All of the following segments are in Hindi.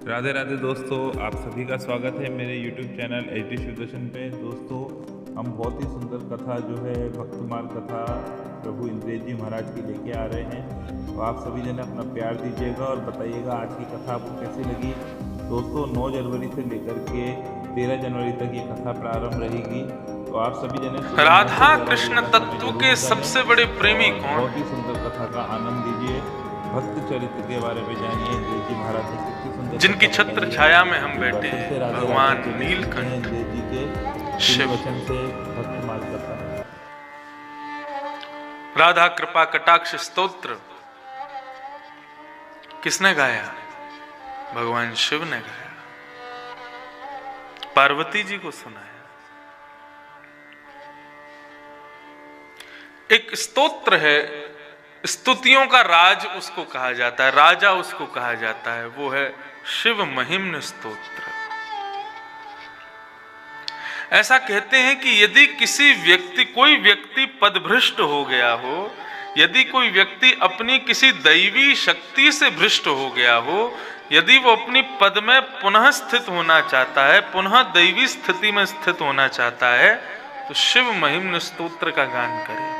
राधे राधे दोस्तों, आप सभी का स्वागत है मेरे YouTube चैनल HD शिवदर्शन पे। दोस्तों, हम बहुत ही सुंदर कथा जो है भक्तिमाल कथा प्रभु इंद्रेश जी महाराज की लेके आ रहे हैं। तो आप सभी जने अपना प्यार दीजिएगा और बताइएगा आज की कथा आपको कैसी लगी। दोस्तों, 9 जनवरी से लेकर के 13 जनवरी तक ये कथा प्रारंभ रहेगी। तो आप सभी जने राधा कृष्ण तत्व के सबसे बड़े प्रेमी कौन बहुत ही सुंदर कथा का आनंद लीजिए, भक्त चरित्र के बारे में जानिए। इंद्रेश जी महाराज ने कितनी सुंदर जिनकी कथा छत्र बताई। छाया में हम एक बैठे बार फिर से हैं, राधे भगवान राधे चलिए सुनते हैं नीलकंठ इंद्रेश जी के शिव। वचन से भक्तिमाल कथा। राधा कृपा कटाक्ष स्तोत्र किसने गाया? भगवान शिव ने गाया, पार्वती जी को सुनाया। एक स्तोत्र है, स्तुतियों का राज उसको कहा जाता है, राजा उसको कहा जाता है, वो है शिव महिम्न स्तोत्र। ऐसा कहते हैं कि यदि कोई व्यक्ति पदभ्रष्ट हो गया हो, यदि कोई व्यक्ति अपनी किसी दैवी शक्ति से भ्रष्ट हो गया हो, यदि वो अपनी पद में पुनः स्थित होना चाहता है, पुनः दैवी स्थिति में स्थित होना चाहता है, तो शिव महिम्न स्तोत्र का गान करे।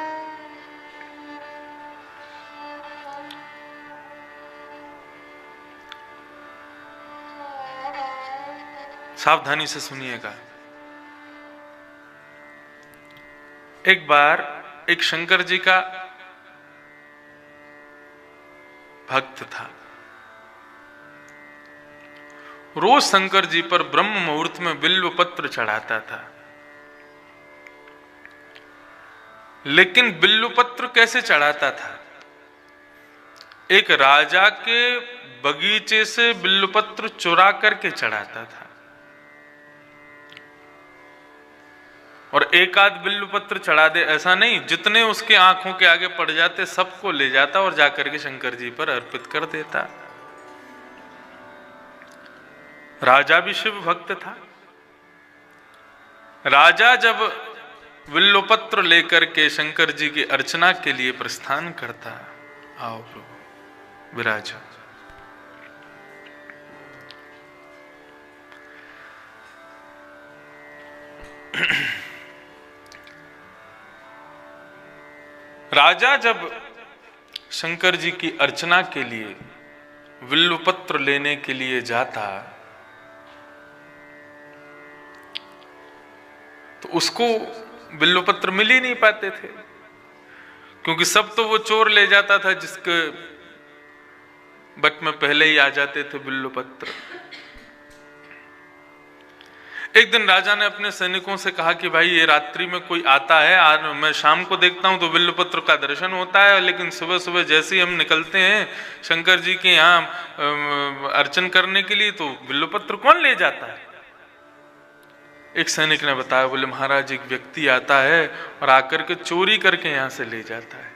सावधानी से सुनिएगा। एक बार एक शंकर जी का भक्त था। रोज शंकर जी पर ब्रह्म मुहूर्त में बिल्व पत्र चढ़ाता था। लेकिन बिल्व पत्र कैसे चढ़ाता था? एक राजा के बगीचे से बिल्व पत्र चुरा करके चढ़ाता था, और एक आध बिल्व पत्र चढ़ा दे ऐसा नहीं, जितने उसके आंखों के आगे पड़ जाते सबको ले जाता और जाकर के शंकर जी पर अर्पित कर देता। राजा भी शिव भक्त था। राजा जब बिल्वपत्र लेकर के शंकर जी की अर्चना के लिए प्रस्थान करता, आओ प्रभु विराज। राजा जब शंकर जी की अर्चना के लिए बिल्वपत्र लेने के लिए जाता, तो उसको बिल्वपत्र मिल ही नहीं पाते थे, क्योंकि सब तो वो चोर ले जाता था जिसके बट में पहले ही आ जाते थे बिल्वपत्र। एक दिन राजा ने अपने सैनिकों से कहा कि भाई ये रात्रि में कोई आता है, आज मैं शाम को देखता हूं तो बिल्वपत्र का दर्शन होता है, लेकिन सुबह सुबह जैसे ही हम निकलते हैं शंकर जी के यहाँ अर्चन करने के लिए तो बिल्वपत्र कौन ले जाता है? एक सैनिक ने बताया, बोले महाराज एक व्यक्ति आता है और आकर के चोरी करके यहां से ले जाता है।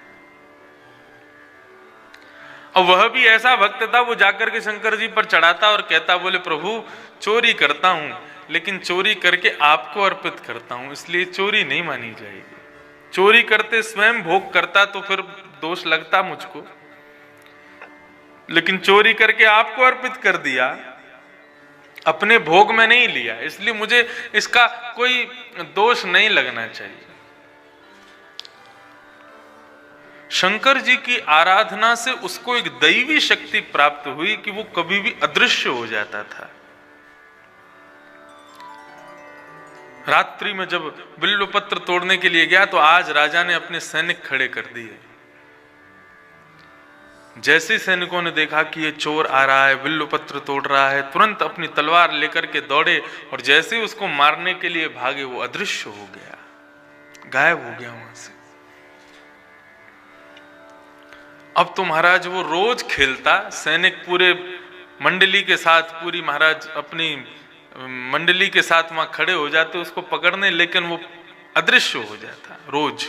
और वह भी ऐसा भक्त था, वो जाकर के शंकर जी पर चढ़ाता और कहता, बोले प्रभु चोरी करता हूं, लेकिन चोरी करके आपको अर्पित करता हूं, इसलिए चोरी नहीं मानी जाएगी। चोरी करते स्वयं भोग करता तो फिर दोष लगता मुझको, लेकिन चोरी करके आपको अर्पित कर दिया, अपने भोग में नहीं लिया, इसलिए मुझे इसका कोई दोष नहीं लगना चाहिए। शंकर जी की आराधना से उसको एक दैवी शक्ति प्राप्त हुई कि वो कभी भी अदृश्य हो जाता था। रात्रि में जब बिल्वपत्र तोड़ने के लिए गया तो आज राजा ने अपने सैनिक खड़े कर दिए। जैसे सैनिकों ने देखा कि ये चोर आ रहा है, बिल्वपत्र तोड़ रहा है, तुरंत अपनी तलवार लेकर के दौड़े और जैसे उसको मारने के लिए भागे, वो अदृश्य हो गया, गायब हो गया वहां से। अब तो महाराज वो रोज खेलता, सैनिक पूरे मंडली के साथ, पूरी महाराज अपनी मंडली के साथ वहां खड़े हो जाते उसको पकड़ने, लेकिन वो अदृश्य हो जाता रोज।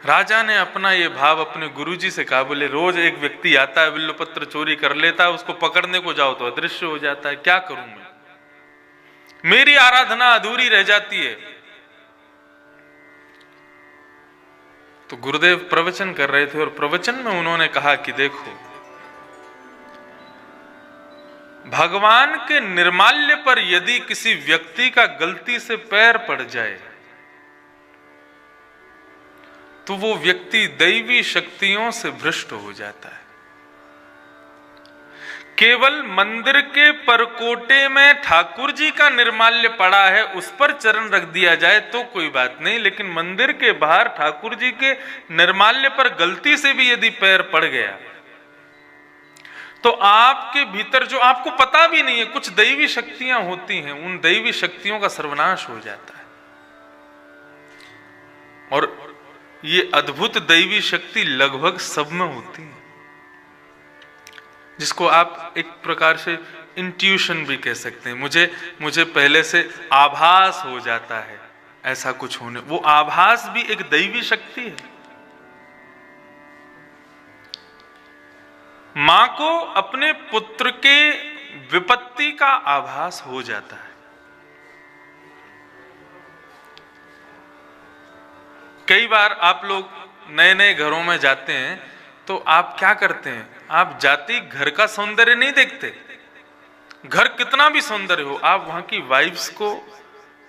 राजा ने अपना ये भाव अपने गुरुजी से कहा, बोले रोज एक व्यक्ति आता है, बिल्वपत्र चोरी कर लेता है, उसको पकड़ने को जाओ तो अदृश्य हो जाता है, क्या करूं मैं? मेरी आराधना अधूरी रह जाती है। तो गुरुदेव प्रवचन कर रहे थे और प्रवचन में उन्होंने कहा कि देखो, भगवान के निर्माल्य पर यदि किसी व्यक्ति का गलती से पैर पड़ जाए तो वो व्यक्ति दैवी शक्तियों से भ्रष्ट हो जाता है। केवल मंदिर के परकोटे में ठाकुर जी का निर्माल्य पड़ा है, उस पर चरण रख दिया जाए तो कोई बात नहीं, लेकिन मंदिर के बाहर ठाकुर जी के निर्माल्य पर गलती से भी यदि पैर पड़ गया तो आपके भीतर, जो आपको पता भी नहीं है, कुछ दैवी शक्तियां होती हैं, उन दैवी शक्तियों का सर्वनाश हो जाता है। और ये अद्भुत दैवी शक्ति लगभग सब में होती है, जिसको आप एक प्रकार से इंट्यूशन भी कह सकते हैं। मुझे पहले से आभास हो जाता है ऐसा कुछ होने, वो आभास भी एक दैवी शक्ति है। मां को अपने पुत्र के विपत्ति का आभास हो जाता है। कई बार आप लोग नए नए घरों में जाते हैं तो आप क्या करते हैं, आप जाते ही घर का सौंदर्य नहीं देखते, घर कितना भी सौंदर्य हो, आप वहां की वाइब्स को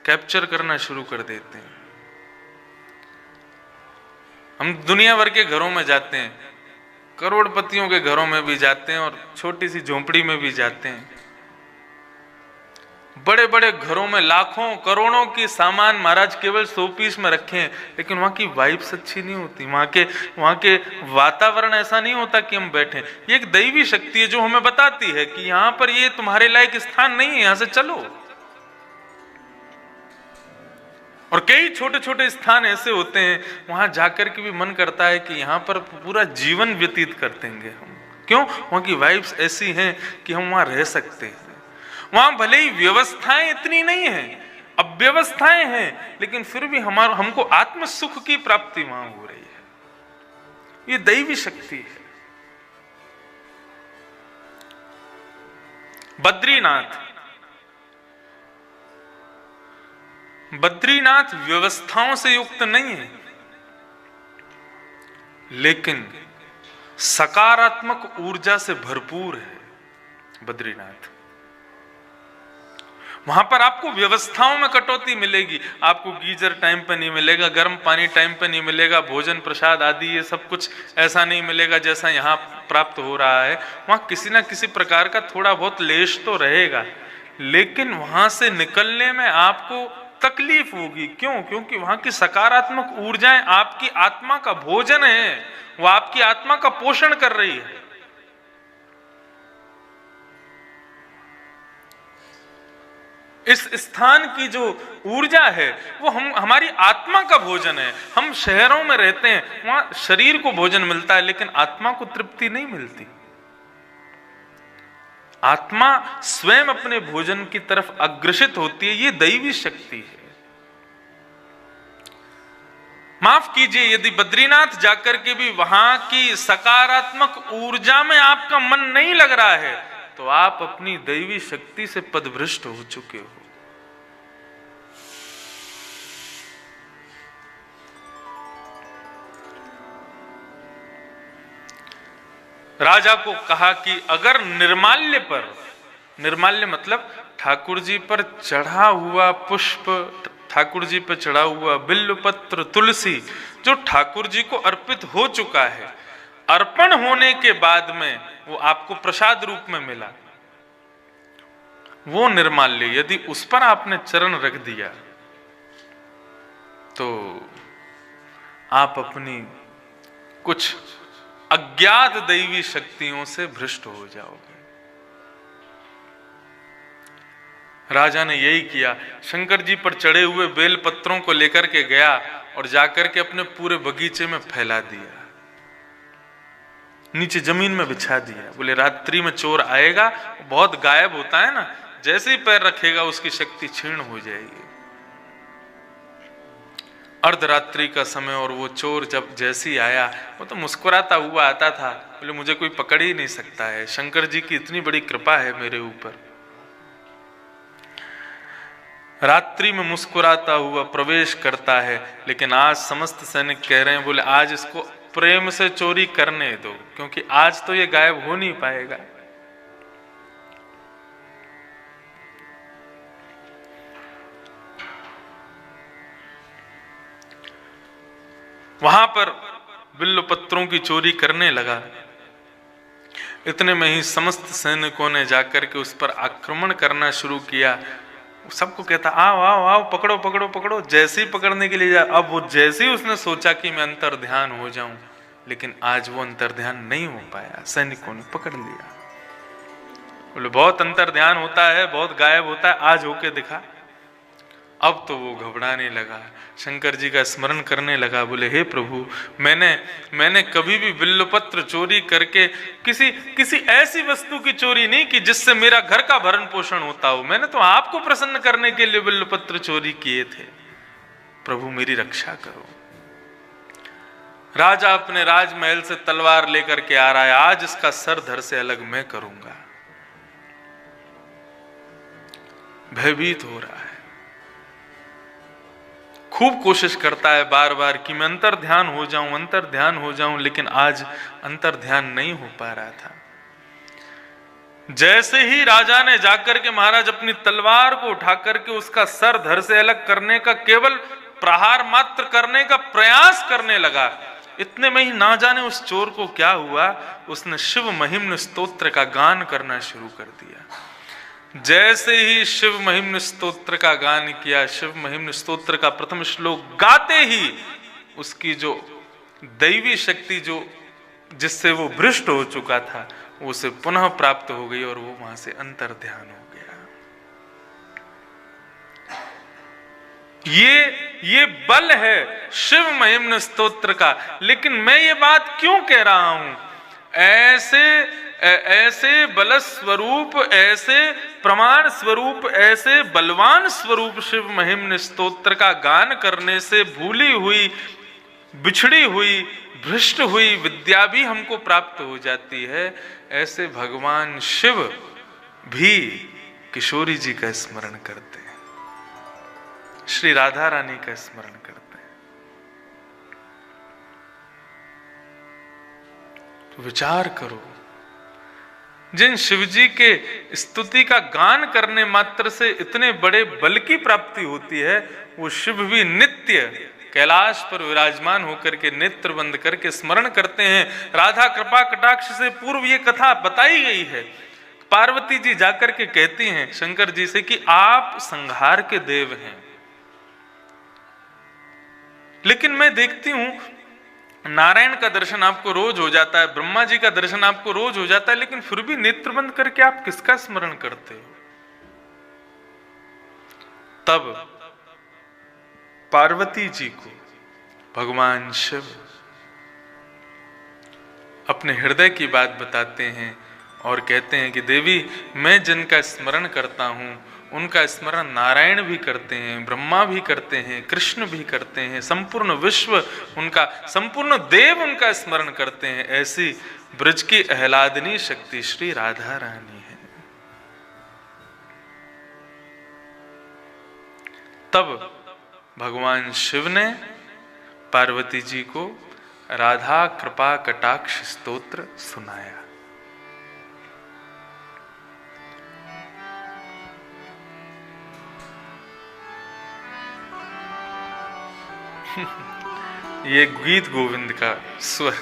कैप्चर करना शुरू कर देते हैं। हम दुनिया भर के घरों में जाते हैं, करोड़पतियों के घरों में भी जाते हैं और छोटी सी झोंपड़ी में भी जाते हैं। बड़े बड़े घरों में लाखों करोड़ों की सामान महाराज केवल 100 पीस में रखे हैं, लेकिन वहां की वाइब्स अच्छी नहीं होती, वहां के वातावरण ऐसा नहीं होता कि हम बैठे। ये एक दैवी शक्ति है जो हमें बताती है कि यहां पर ये तुम्हारे लायक स्थान नहीं है, यहां से चलो। और कई छोटे छोटे स्थान ऐसे होते हैं, वहां जाकर के भी मन करता है कि यहां पर पूरा जीवन व्यतीत कर देंगे हम। क्यों? वहां की वाइब्स ऐसी हैं कि हम वहां रह सकते हैं। वहां भले ही व्यवस्थाएं इतनी नहीं है, अव्यवस्थाएं हैं, लेकिन फिर भी हमको आत्म सुख की प्राप्ति वहां हो रही है। ये दैवी शक्ति है। बद्रीनाथ व्यवस्थाओं से युक्त नहीं है, लेकिन सकारात्मक ऊर्जा से भरपूर है बद्रीनाथ। वहां पर आपको व्यवस्थाओं में कटौती मिलेगी, आपको गीजर टाइम पे नहीं मिलेगा, गर्म पानी टाइम पे नहीं मिलेगा, भोजन प्रसाद आदि ये सब कुछ ऐसा नहीं मिलेगा जैसा यहाँ प्राप्त हो रहा है। वहां किसी ना किसी प्रकार का थोड़ा बहुत लेश तो रहेगा, लेकिन वहां से निकलने में आपको तकलीफ होगी। क्यों? क्योंकि वहां की सकारात्मक ऊर्जाएं आपकी आत्मा का भोजन है, वो आपकी आत्मा का पोषण कर रही है। इस स्थान की जो ऊर्जा है वो हमारी आत्मा का भोजन है। हम शहरों में रहते हैं, वहां शरीर को भोजन मिलता है, लेकिन आत्मा को तृप्ति नहीं मिलती। आत्मा स्वयं अपने भोजन की तरफ अग्रसित होती है। ये दैवी शक्ति है। माफ कीजिए, यदि बद्रीनाथ जाकर के भी वहां की सकारात्मक ऊर्जा में आपका मन नहीं लग रहा है तो आप अपनी दैवी शक्ति से पदभ्रष्ट हो चुके हो। राजा को कहा कि अगर निर्माल्य मतलब ठाकुर जी पर चढ़ा हुआ पुष्प, ठाकुर जी पर चढ़ा हुआ बिल्वपत्र, तुलसी, जो ठाकुर जी को अर्पित हो चुका है, अर्पण होने के बाद में वो आपको प्रसाद रूप में मिला, वो निर्माल्य यदि उस पर आपने चरण रख दिया तो आप अपनी कुछ अज्ञात दैवी शक्तियों से भ्रष्ट हो जाओगे। राजा ने यही किया, शंकर जी पर चढ़े हुए बेल पत्रों को लेकर के गया और जाकर के अपने पूरे बगीचे में फैला दिया, नीचे जमीन में बिछा दिया। बोले रात्रि में चोर आएगा, बहुत गायब होता है ना, जैसे ही पैर रखेगा उसकी शक्ति क्षीण हो जाएगी। अर्धरात्रि का समय और वो चोर जब जैसे ही आया, वो तो मुस्कुराता हुआ आता था। बोले मुझे कोई पकड़ ही नहीं सकता है, शंकर जी की इतनी बड़ी कृपा है मेरे ऊपर। रात्रि में मुस्कुराता हुआ प्रवेश करता है, लेकिन आज समस्त सैनिक कह रहे हैं, बोले आज इसको प्रेम से चोरी करने दो, क्योंकि आज तो ये गायब हो नहीं पाएगा। वहां पर बिल्व पत्रों की चोरी करने लगा। इतने में ही समस्त सैनिकों ने जाकर के उस पर आक्रमण करना शुरू किया। सबको कहता आओ आओ आओ, पकड़ो पकड़ो पकड़ो। जैसे ही पकड़ने के लिए जा, अब वो जैसे ही उसने सोचा कि मैं अंतर ध्यान हो जाऊं, लेकिन आज वो अंतर ध्यान नहीं हो पाया, सैनिकों ने पकड़ लिया। बोले बहुत अंतर ध्यान होता है, बहुत गायब होता है, आज होके दिखा। अब तो वो घबराने लगा, शंकर जी का स्मरण करने लगा। बोले हे प्रभु, मैंने कभी भी बिल्वपत्र चोरी करके किसी ऐसी वस्तु की चोरी नहीं की जिससे मेरा घर का भरण पोषण होता हो। मैंने तो आपको प्रसन्न करने के लिए बिल्वपत्र चोरी किए थे। प्रभु मेरी रक्षा करो। राजा अपने राजमहल से तलवार लेकर के आ रहा है, आज इसका सर धड़ से अलग मैं करूंगा। भयभीत हो रहा है, खूब कोशिश करता है बार बार कि मैं अंतर ध्यान हो जाऊं, अंतर ध्यान हो जाऊं, लेकिन आज अंतर ध्यान नहीं हो पा रहा था। जैसे ही राजा ने जाकर के महाराज अपनी तलवार को उठा करके उसका सर धड़ से अलग करने का, केवल प्रहार मात्र करने का प्रयास करने लगा, इतने में ही ना जाने उस चोर को क्या हुआ, उसने शिव महिम्न स्तोत्र का गान करना शुरू कर दिया। जैसे ही शिव महिम्न स्तोत्र का गान किया, शिव महिम्न स्तोत्र का प्रथम श्लोक गाते ही उसकी जो दैवी शक्ति जो जिससे वो भ्रष्ट हो चुका था, वो उसे पुनः प्राप्त हो गई और वो वहां से अंतर ध्यान हो गया। ये बल है शिव महिम्न स्तोत्र का। लेकिन मैं ये बात क्यों कह रहा हूं? ऐसे बल स्वरूप, ऐसे प्रमाण स्वरूप, ऐसे बलवान स्वरूप शिव महिम्न स्तोत्र का गान करने से भूली हुई, बिछड़ी हुई, भ्रष्ट हुई विद्या भी हमको प्राप्त हो जाती है। ऐसे भगवान शिव भी किशोरी जी का स्मरण करते हैं, श्री राधा रानी का स्मरण करते हैं। तो विचार करो, जिन शिवजी के स्तुति का गान करने मात्र से इतने बड़े बल की प्राप्ति होती है, वो शिव भी नित्य कैलाश पर विराजमान होकर के नेत्र बंद करके स्मरण करते हैं। राधा कृपा कटाक्ष से पूर्व ये कथा बताई गई है। पार्वती जी जाकर के कहती हैं शंकर जी से कि आप संहार के देव हैं, लेकिन मैं देखती हूं नारायण का दर्शन आपको रोज हो जाता है, ब्रह्मा जी का दर्शन आपको रोज हो जाता है, लेकिन फिर भी नेत्र बंद करके आप किसका स्मरण करते हो? तब पार्वती जी को भगवान शिव अपने हृदय की बात बताते हैं और कहते हैं कि देवी, मैं जिनका स्मरण करता हूं उनका स्मरण नारायण भी करते हैं, ब्रह्मा भी करते हैं, कृष्ण भी करते हैं, संपूर्ण विश्व उनका, संपूर्ण देव उनका स्मरण करते हैं। ऐसी ब्रज की आह्लादनी शक्ति श्री राधा रानी है। तब भगवान शिव ने पार्वती जी को राधा कृपा कटाक्ष स्तोत्र सुनाया। ये गीत गोविंद का स्वर।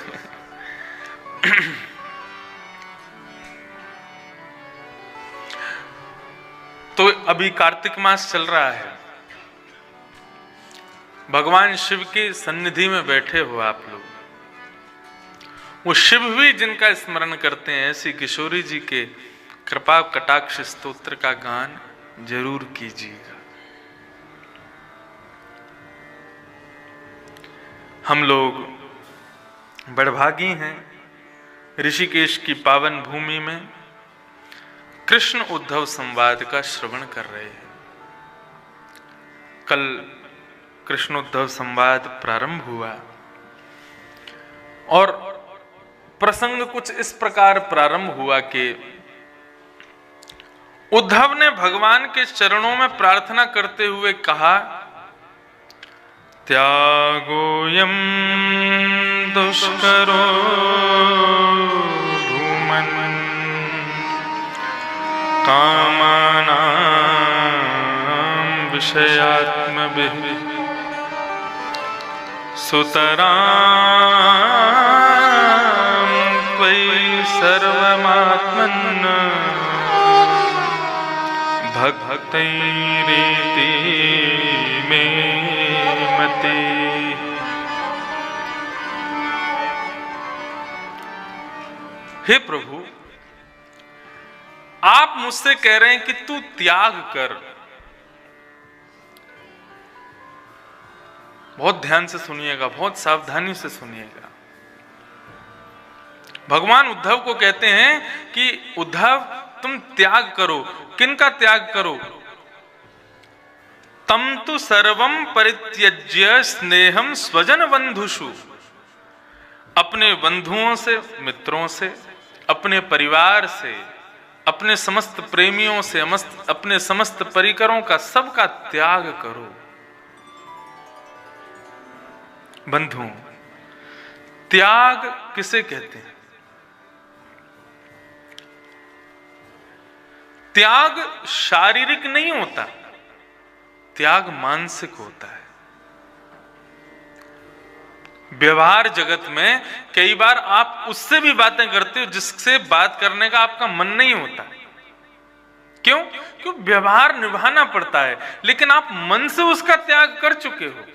तो अभी कार्तिक मास चल रहा है, भगवान शिव की सन्निधि में बैठे हो आप लोग, वो शिव भी जिनका स्मरण करते हैं, ऐसी किशोरी जी के कृपा कटाक्ष स्तोत्र का गान जरूर कीजिएगा। हम लोग बड़भागी हैं, ऋषिकेश की पावन भूमि में कृष्ण उद्धव संवाद का श्रवण कर रहे हैं। कल कृष्ण उद्धव संवाद प्रारंभ हुआ और प्रसंग कुछ इस प्रकार प्रारंभ हुआ कि उद्धव ने भगवान के चरणों में प्रार्थना करते हुए कहा, त्यागोयम दुष्करो भूमन् कामानां विषयात्मभिः सुतरां त्वयि सर्वमात्मन् भक्तैरेति मे मतिः। हे प्रभु, आप मुझसे कह रहे हैं कि तू त्याग कर। बहुत ध्यान से सुनिएगा, बहुत सावधानी से सुनिएगा। भगवान उद्धव को कहते हैं कि उद्धव तुम त्याग करो। किनका त्याग करो? तम तु सर्वं परित्यज्य स्नेहम स्वजन बंधुषु। अपने बंधुओं से, मित्रों से, अपने परिवार से, अपने समस्त प्रेमियों से, अपने समस्त परिकरों का, सबका त्याग करो। बंधुओं, त्याग किसे कहते हैं? त्याग शारीरिक नहीं होता, त्याग मानसिक होता है। व्यवहार जगत में कई बार आप उससे भी बातें करते हो जिससे बात करने का आपका मन नहीं होता। क्यों? क्यों? व्यवहार निभाना पड़ता है, लेकिन आप मन से उसका त्याग कर चुके हो।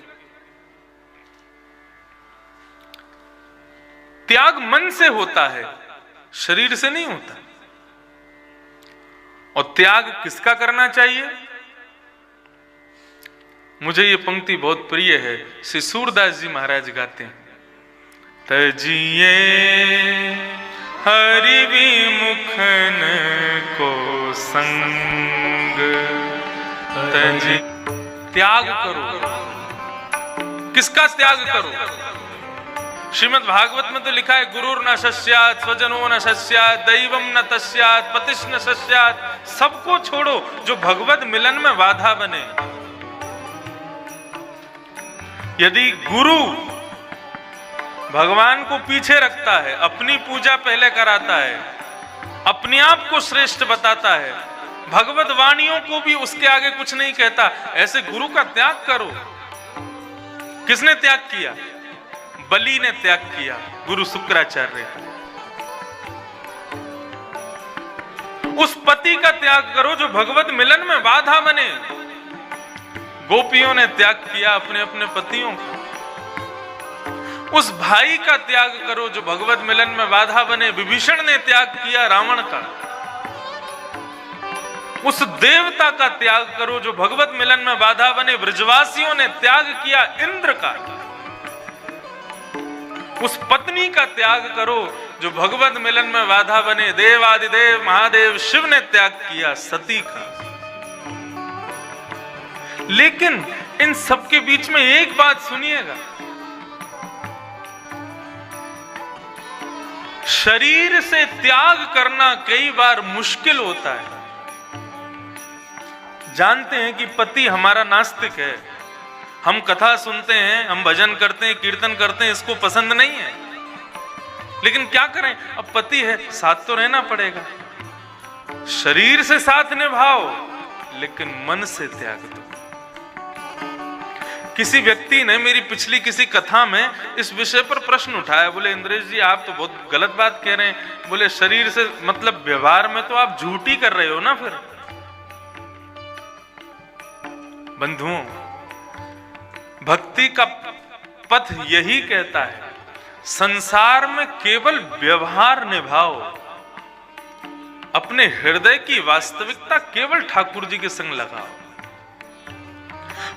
त्याग मन से होता है, शरीर से नहीं होता। और त्याग किसका करना चाहिए? मुझे ये पंक्ति बहुत प्रिय है, श्री सूरदास जी महाराज गाते हैं। तजिए हरि विमुखन को संग, तजी त्याग करो। किसका त्याग करो? श्रीमद् भागवत में तो लिखा है, गुरुर न शस्यात्, स्वजनो न शस्यात्, दैवम न तस्यात्, पतिश न शस्यात्। सबको छोड़ो जो भगवत मिलन में बाधा बने। यदि गुरु भगवान को पीछे रखता है, अपनी पूजा पहले कराता है, अपने आप को श्रेष्ठ बताता है, भगवत वाणियों को भी उसके आगे कुछ नहीं कहता, ऐसे गुरु का त्याग करो। किसने त्याग किया? बलि ने त्याग किया, गुरु शुक्राचार्य। उस पति का त्याग करो जो भगवत मिलन में बाधा बने। गोपियों ने त्याग किया अपने अपने पतियों का। उस भाई का त्याग करो जो भगवत मिलन में बाधा बने। विभीषण ने त्याग किया रावण का। उस देवता का त्याग करो जो भगवत मिलन में बाधा बने। ब्रजवासियों ने त्याग किया इंद्र का। उस पत्नी का त्याग करो जो भगवत मिलन में बाधा बने। देवादिदेव महादेव शिव ने त्याग किया सती का। लेकिन इन सब के बीच में एक बात सुनिएगा, शरीर से त्याग करना कई बार मुश्किल होता है। जानते हैं कि पति हमारा नास्तिक है, हम कथा सुनते हैं, हम भजन करते हैं, कीर्तन करते हैं, इसको पसंद नहीं है, लेकिन क्या करें, अब पति है, साथ तो रहना पड़ेगा। शरीर से साथ निभाओ लेकिन मन से त्याग दो। किसी व्यक्ति ने मेरी पिछली किसी कथा में इस विषय पर प्रश्न उठाया, बोले इंद्रेश जी आप तो बहुत गलत बात कह रहे हैं। बोले शरीर से मतलब व्यवहार में तो आप झूठ ही कर रहे हो ना। फिर बंधुओं, भक्ति का पथ यही कहता है, संसार में केवल व्यवहार निभाओ, अपने हृदय की वास्तविकता केवल ठाकुर जी के संग लगाओ।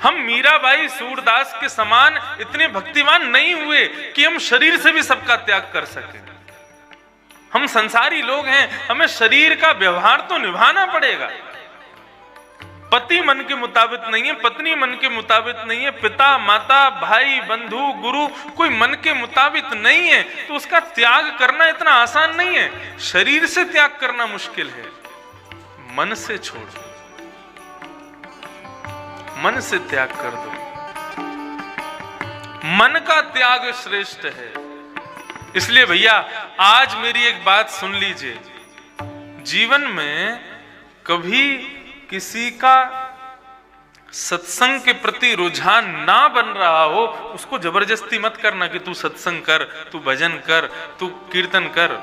हम मीराबाई सूरदास के समान इतने भक्तिमान नहीं हुए कि हम शरीर से भी सबका त्याग कर सके। हम संसारी लोग हैं, हमें शरीर का व्यवहार तो निभाना पड़ेगा। पति मन के मुताबिक नहीं है, पत्नी मन के मुताबिक नहीं है, पिता माता भाई बंधु गुरु कोई मन के मुताबिक नहीं है, तो उसका त्याग करना इतना आसान नहीं है। शरीर से त्याग करना मुश्किल है, मन से छोड़ो, मन से त्याग कर दो। मन का त्याग श्रेष्ठ है। इसलिए भैया आज मेरी एक बात सुन लीजिए, जीवन में कभी किसी का सत्संग के प्रति रुझान ना बन रहा हो, उसको जबरदस्ती मत करना कि तू सत्संग कर, तू भजन कर, तू कीर्तन कर।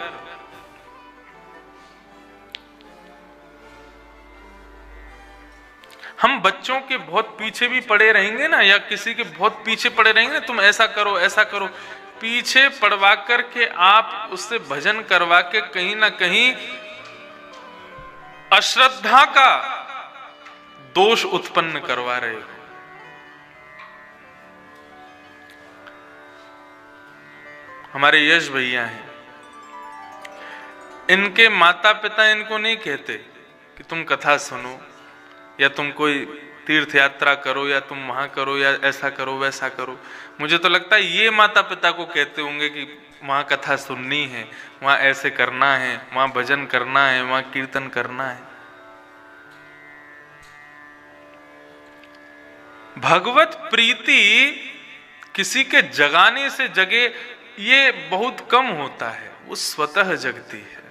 हम बच्चों के बहुत पीछे भी पड़े रहेंगे ना, या किसी के बहुत पीछे पड़े रहेंगे ना, तुम ऐसा करो ऐसा करो, पीछे पड़वा करके आप उससे भजन करवा के कहीं ना कहीं अश्रद्धा का दोष उत्पन्न करवा रहे हो। हमारे यश भैया हैं, इनके माता पिता इनको नहीं कहते कि तुम कथा सुनो या तुम कोई तीर्थ यात्रा करो या तुम वहां करो या ऐसा करो वैसा करो। मुझे तो लगता है ये माता पिता को कहते होंगे कि वहां कथा सुननी है, वहां ऐसे करना है, वहां भजन करना है, वहां कीर्तन करना है। भगवत प्रीति किसी के जगाने से जगे ये बहुत कम होता है, वो स्वतः जगती है।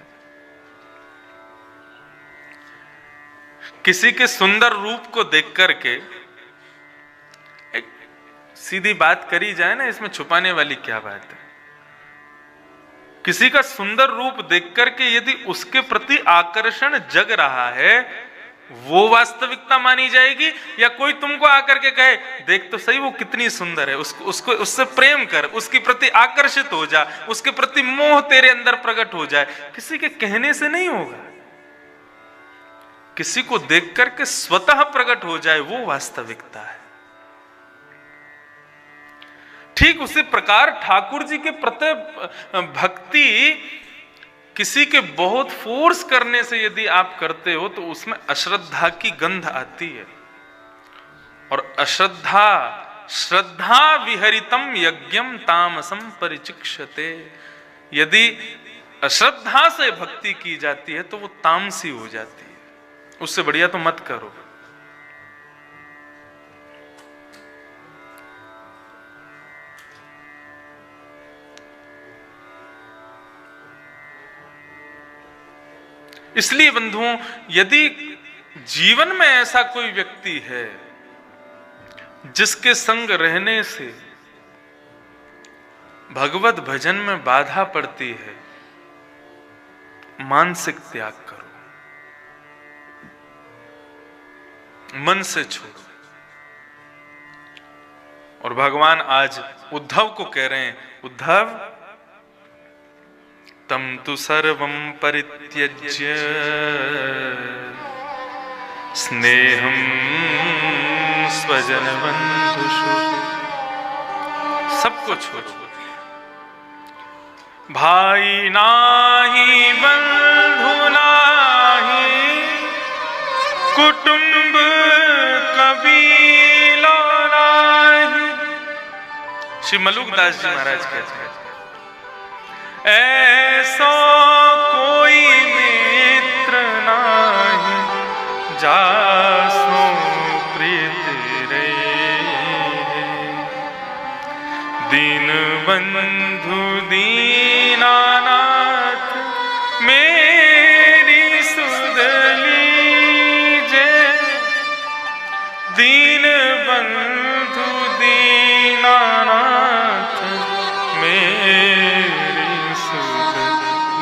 किसी के सुंदर रूप को देख करके, एक सीधी बात करी जाए ना, इसमें छुपाने वाली क्या बात है। किसी का सुंदर रूप देख करके यदि उसके प्रति आकर्षण जग रहा है, वो वास्तविकता मानी जाएगी, या कोई तुमको आकर के कहे देख तो सही वो कितनी सुंदर है, उसको उससे प्रेम कर, उसके प्रति आकर्षित हो जा, उसके प्रति मोह तेरे अंदर प्रकट हो जाए, किसी के कहने से नहीं होगा। किसी को देख करके स्वतः प्रकट हो जाए, वो वास्तविकता है। ठीक उसी प्रकार ठाकुर जी के प्रति भक्ति किसी के बहुत फोर्स करने से यदि आप करते हो तो उसमें अश्रद्धा की गंध आती है। और अश्रद्धा श्रद्धा विहरितम यज्ञम तामसम परिचिक्षते, यदि अश्रद्धा से भक्ति की जाती है तो वो तामसी हो जाती है, उससे बढ़िया तो मत करो। इसलिए बंधुओं, यदि जीवन में ऐसा कोई व्यक्ति है जिसके संग रहने से भगवत भजन में बाधा पड़ती है, मानसिक त्याग करो, मन से छोड़ो। और भगवान आज उद्धव को कह रहे हैं, उद्धव तम तु सर्वं परित्यज्य स्नेहं स्वजन बंधुषु, सबको छोड़ो। भाई नाही बंधु नाही कुटुंब कबीलो नाही। श्री मलुकदास जी महाराज कहते हैं, ऐसो कोई मित्र नाही जासो प्रीत रे, दीन बंधु दीनानाथ मेरी सुध लीजे, दीन बंधु दीनानाथ मेरी सुध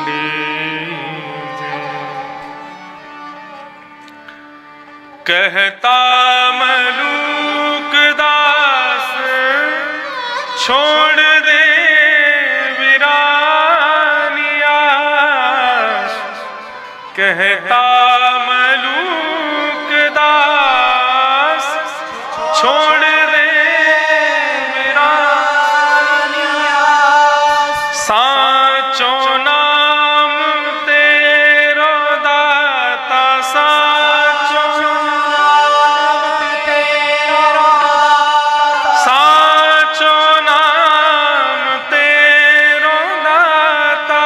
लीजे। कहता मलूकदास छोड़ दे विरानियास, कहता मलूकदास छोड़ दे विरानियास, साचो नाम तेरो दाता, साचो नाम तेरो, साचो नाम तेरो दाता,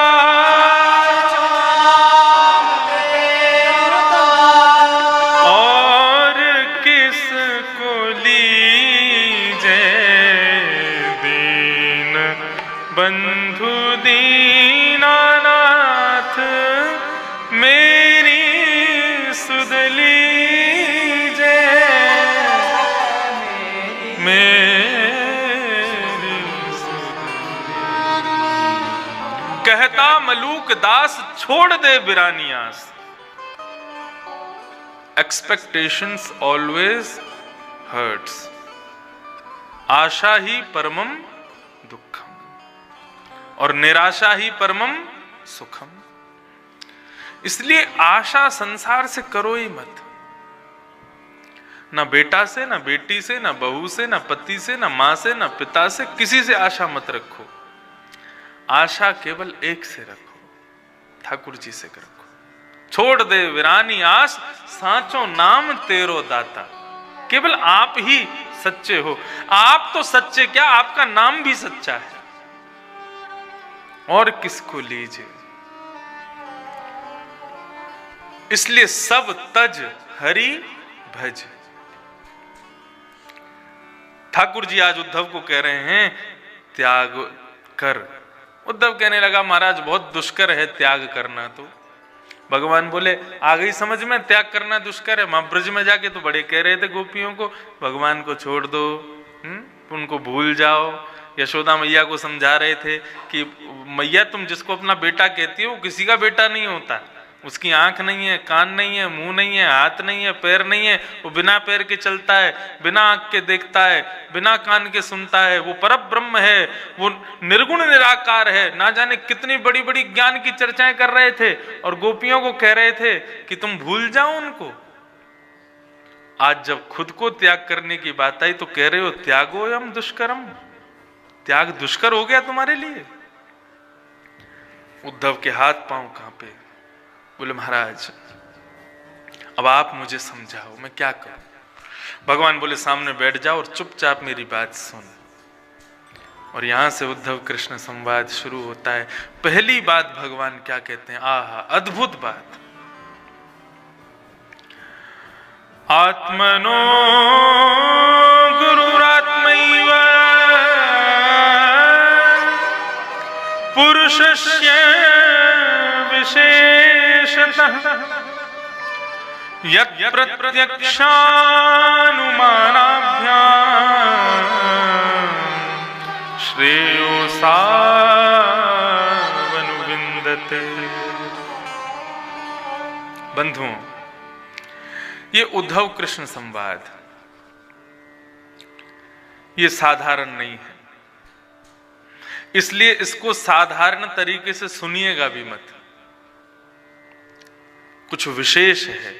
के दास, छोड़ दे वीरानी आस। एक्सपेक्टेशंस ऑलवेज हर्ट्स, आशा ही परमम दुखम, और निराशा ही परमम सुखम। इसलिए आशा संसार से करो ही मत, ना बेटा से, ना बेटी से, ना बहू से, ना पति से, ना मां से, ना पिता से, किसी से आशा मत रखो। आशा केवल एक से रखो, ठाकुर जी से रखो। छोड़ दे वीरानी आस, सांचो नाम तेरो दाता। केवल आप ही सच्चे हो। आप तो सच्चे क्या, आपका नाम भी सच्चा है, और किसको लीजिए। इसलिए सब तज हरि भज। ठाकुर जी आज उद्धव को कह रहे हैं त्याग कर। उद्धव कहने लगा महाराज बहुत दुष्कर है त्याग करना। तो भगवान बोले आ गई समझ में, त्याग करना दुष्कर है। मां ब्रज में जाके तो बड़े कह रहे थे गोपियों को भगवान को छोड़ दो, उनको भूल जाओ। यशोदा मैया को समझा रहे थे कि मैया तुम जिसको अपना बेटा कहती हो वो किसी का बेटा नहीं होता। उसकी आंख नहीं है, कान नहीं है, मुंह नहीं है, हाथ नहीं है, पैर नहीं है, वो बिना पैर के चलता है, बिना आंख के देखता है, बिना कान के सुनता है। वो परब्रह्म है, वो निर्गुण निराकार है। ना जाने कितनी बड़ी बड़ी ज्ञान की चर्चाएं कर रहे थे और गोपियों को कह रहे थे कि तुम भूल जाओ उनको। आज जब खुद को त्याग करने की बात आई तो कह रहे हो त्यागो यम दुष्करम। त्याग दुष्कर हो गया तुम्हारे लिए। उद्धव के हाथ पांव कांपे। बोले महाराज अब आप मुझे समझाओ मैं क्या करूं। भगवान बोले सामने बैठ जाओ और चुपचाप मेरी बात सुन। और यहां से उद्धव कृष्ण संवाद शुरू होता है। पहली बात भगवान क्या कहते हैं, आहा अद्भुत बात। आत्मनो गुरुरात्मैव पुरुषस्य विशेषतः यत् प्रत्यक्षानुमानाभ्याम् श्रेयो सावनुविन्दते। बंधुओं, ये उद्धव कृष्ण संवाद ये साधारण नहीं है, इसलिए इसको साधारण तरीके से सुनिएगा भी मत। कुछ विशेष है।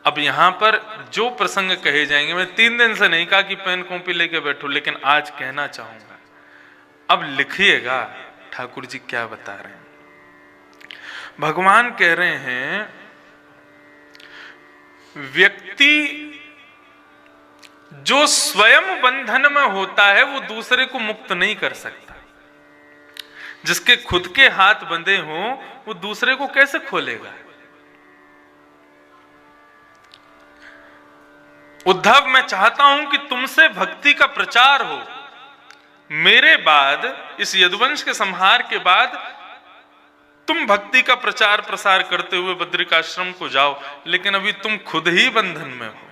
अब यहां पर जो प्रसंग कहे जाएंगे, मैं 3 दिन से नहीं कहा कि पेन कॉपी लेके बैठो, लेकिन आज कहना चाहूंगा। अब लिखिएगा ठाकुर जी क्या बता रहे हैं। भगवान कह रहे हैं व्यक्ति जो स्वयं बंधन में होता है वो दूसरे को मुक्त नहीं कर सकता। जिसके खुद के हाथ बंधे हों वो दूसरे को कैसे खोलेगा। उद्धव मैं चाहता हूं कि तुमसे भक्ति का प्रचार हो। मेरे बाद इस यदुवंश के संहार के बाद तुम भक्ति का प्रचार प्रसार करते हुए बद्रिकाश्रम को जाओ, लेकिन अभी तुम खुद ही बंधन में हो।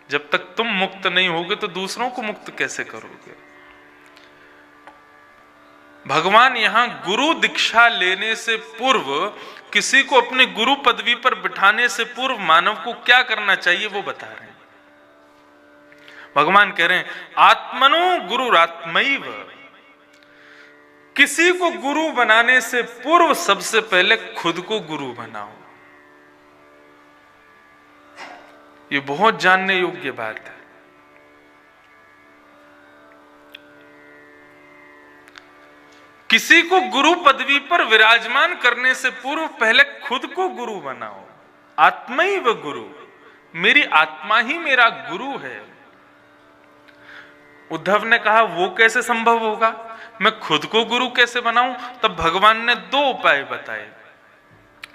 जब तक तुम मुक्त नहीं होगे तो दूसरों को मुक्त कैसे करोगे। भगवान यहां गुरु दीक्षा लेने से पूर्व, किसी को अपनी गुरु पदवी पर बिठाने से पूर्व मानव को क्या करना चाहिए वो बता रहे हैं। भगवान कह रहे हैं आत्मनो गुरुरात्मैव। किसी को गुरु बनाने से पूर्व सबसे पहले खुद को गुरु बनाओ। ये बहुत जानने योग्य बात है। किसी को गुरु पदवी पर विराजमान करने से पूर्व पहले खुद को गुरु बनाओ। आत्मैव गुरु, मेरी आत्मा ही मेरा गुरु है। उद्धव ने कहा वो कैसे संभव होगा, मैं खुद को गुरु कैसे बनाऊं। तब भगवान ने 2 उपाय बताए।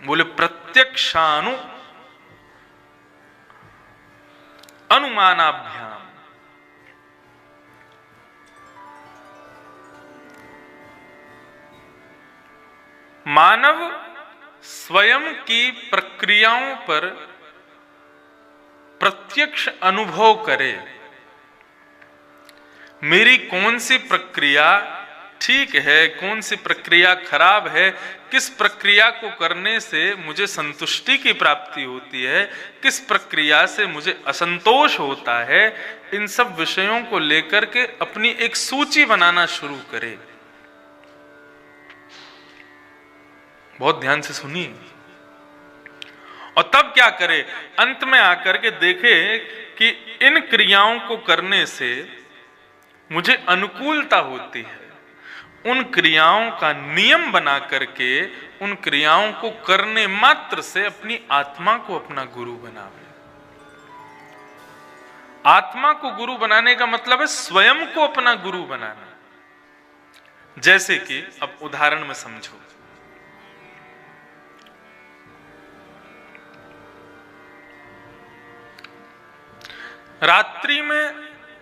बोले प्रत्यक्षानु अनुमानाभ्याम। मानव स्वयं की प्रक्रियाओं पर प्रत्यक्ष अनुभव करे। मेरी कौन सी प्रक्रिया ठीक है, कौन सी प्रक्रिया खराब है, किस प्रक्रिया को करने से मुझे संतुष्टि की प्राप्ति होती है, किस प्रक्रिया से मुझे असंतोष होता है, इन सब विषयों को लेकर के अपनी एक सूची बनाना शुरू करें। बहुत ध्यान से सुनिए। और तब क्या करे, अंत में आकर के देखे कि इन क्रियाओं को करने से मुझे अनुकूलता होती है। उन क्रियाओं का नियम बना करके उन क्रियाओं को करने मात्र से अपनी आत्मा को अपना गुरु बनावे। आत्मा को गुरु बनाने का मतलब है स्वयं को अपना गुरु बनाना। जैसे कि अब उदाहरण में समझो, रात्रि में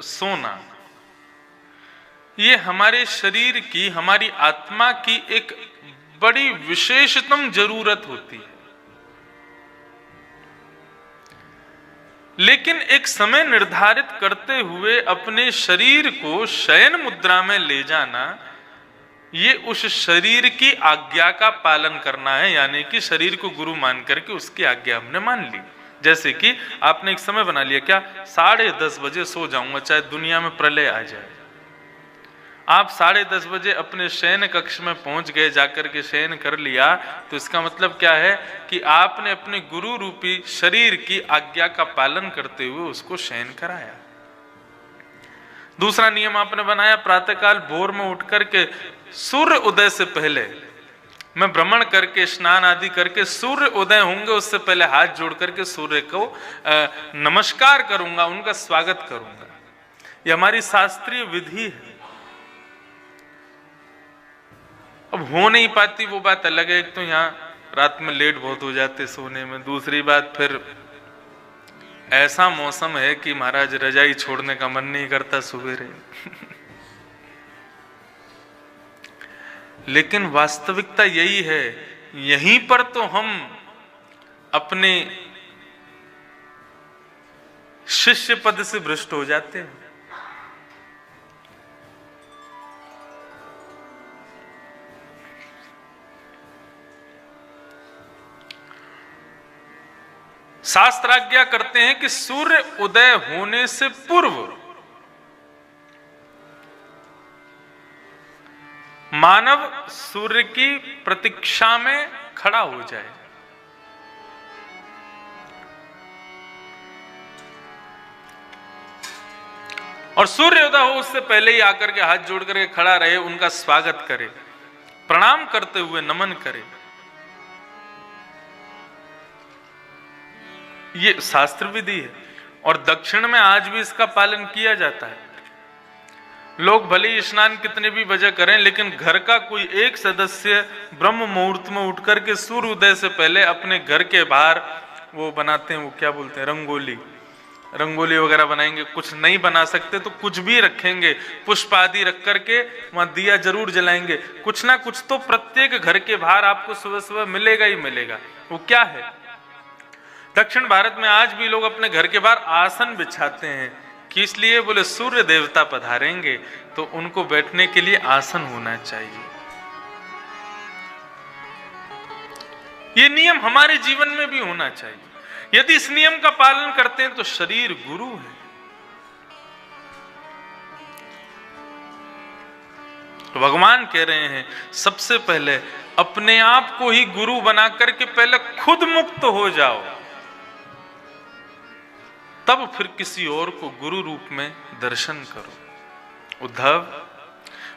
सोना ये हमारे शरीर की, हमारी आत्मा की एक बड़ी विशेषतम जरूरत होती है। लेकिन एक समय निर्धारित करते हुए अपने शरीर को शयन मुद्रा में ले जाना, ये उस शरीर की आज्ञा का पालन करना है। यानी कि शरीर को गुरु मान करके उसकी आज्ञा हमने मान ली। जैसे कि आपने एक समय बना लिया, क्या 10:30 बजे सो जाऊंगा चाहे दुनिया में प्रलय आ जाए। आप 10:30 बजे अपने शयन कक्ष में पहुंच गए, जाकर के शयन कर लिया, तो इसका मतलब क्या है कि आपने अपने गुरु रूपी शरीर की आज्ञा का पालन करते हुए उसको शयन कराया। दूसरा नियम आपने बनाया, प्रातःकाल भोर में उठ करके सूर्य उदय से पहले मैं भ्रमण करके स्नान आदि करके सूर्य उदय होंगे उससे पहले हाथ जोड़ करके सूर्य को नमस्कार करूंगा, उनका स्वागत करूंगा। ये हमारी शास्त्रीय विधि है। अब हो नहीं पाती वो बात अलग है। एक तो यहाँ रात में लेट बहुत हो जाते सोने में, दूसरी बात फिर ऐसा मौसम है कि महाराज रजाई छोड़ने का मन नहीं करता सुबेरे। लेकिन वास्तविकता यही है, यहीं पर तो हम अपने शिष्य पद से भ्रष्ट हो जाते हैं। शास्त्राज्ञा करते हैं कि सूर्य उदय होने से पूर्व मानव सूर्य की प्रतीक्षा में खड़ा हो जाए। और सूर्य उदय हो उससे पहले ही आकर के हाथ जोड़ करके खड़ा रहे, उनका स्वागत करे, प्रणाम करते हुए नमन करे। ये शास्त्र विधि है और दक्षिण में आज भी इसका पालन किया जाता है। लोग भले ही स्नान कितने भी बजे करें, लेकिन घर का कोई एक सदस्य ब्रह्म मुहूर्त में उठ करके सूर्य उदय से पहले अपने घर के बाहर वो बनाते हैं, वो क्या बोलते हैं, रंगोली वगैरह बनाएंगे। कुछ नहीं बना सकते तो कुछ भी रखेंगे, पुष्प आदि रख करके वहां दिया जरूर जलाएंगे। कुछ ना कुछ तो प्रत्येक घर के बाहर आपको सुबह सुबह मिलेगा ही मिलेगा। वो क्या है? दक्षिण भारत में आज भी लोग अपने घर के बाहर आसन बिछाते हैं। कि इसलिए बोले सूर्य देवता पधारेंगे तो उनको बैठने के लिए आसन होना चाहिए। ये नियम हमारे जीवन में भी होना चाहिए। यदि इस नियम का पालन करते हैं तो शरीर गुरु है। तो भगवान कह रहे हैं सबसे पहले अपने आप को ही गुरु बना करके पहले खुद मुक्त हो जाओ, तब फिर किसी और को गुरु रूप में दर्शन करो। उद्धव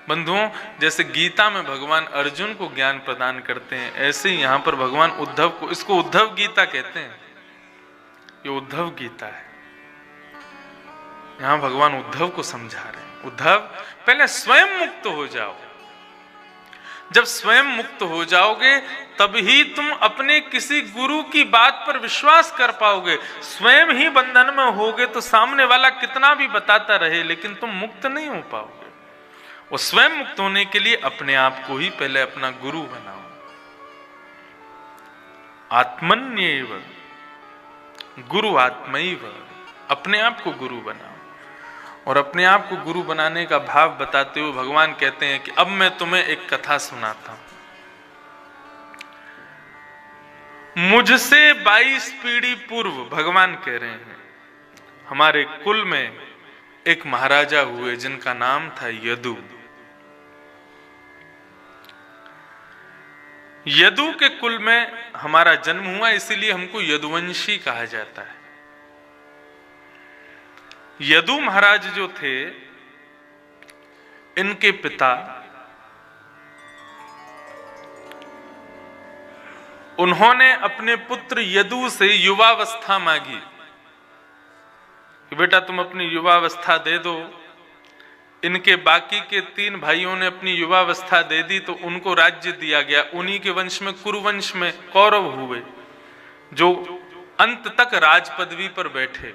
बंधुओं, जैसे गीता में भगवान अर्जुन को ज्ञान प्रदान करते हैं, ऐसे ही यहां पर भगवान उद्धव को, इसको उद्धव गीता कहते हैं, ये उद्धव गीता है। यहां भगवान उद्धव को समझा रहे हैं, उद्धव पहले स्वयं मुक्त हो जाओ। जब स्वयं मुक्त हो जाओगे तभी तुम अपने किसी गुरु की बात पर विश्वास कर पाओगे। स्वयं ही बंधन में होगे तो सामने वाला कितना भी बताता रहे लेकिन तुम मुक्त नहीं हो पाओगे। और स्वयं मुक्त होने के लिए अपने आप को ही पहले अपना गुरु बनाओ। आत्मन्येव गुरु आत्मैव, अपने आप को गुरु बनाओ। और अपने आप को गुरु बनाने का भाव बताते हुए भगवान कहते हैं कि अब मैं तुम्हें एक कथा सुनाता हूं। मुझसे 22 पीढ़ी पूर्व भगवान कह रहे हैं हमारे कुल में एक महाराजा हुए जिनका नाम था यदु। यदु के कुल में हमारा जन्म हुआ, इसीलिए हमको यदुवंशी कहा जाता है। यदु महाराज जो थे, इनके पिता उन्होंने अपने पुत्र यदु से युवावस्था मांगी कि बेटा तुम अपनी युवावस्था दे दो। इनके बाकी के 3 भाइयों ने अपनी युवावस्था दे दी तो उनको राज्य दिया गया। उन्हीं के वंश में कुरुवंश में कौरव हुए जो अंत तक राज पदवी पर बैठे।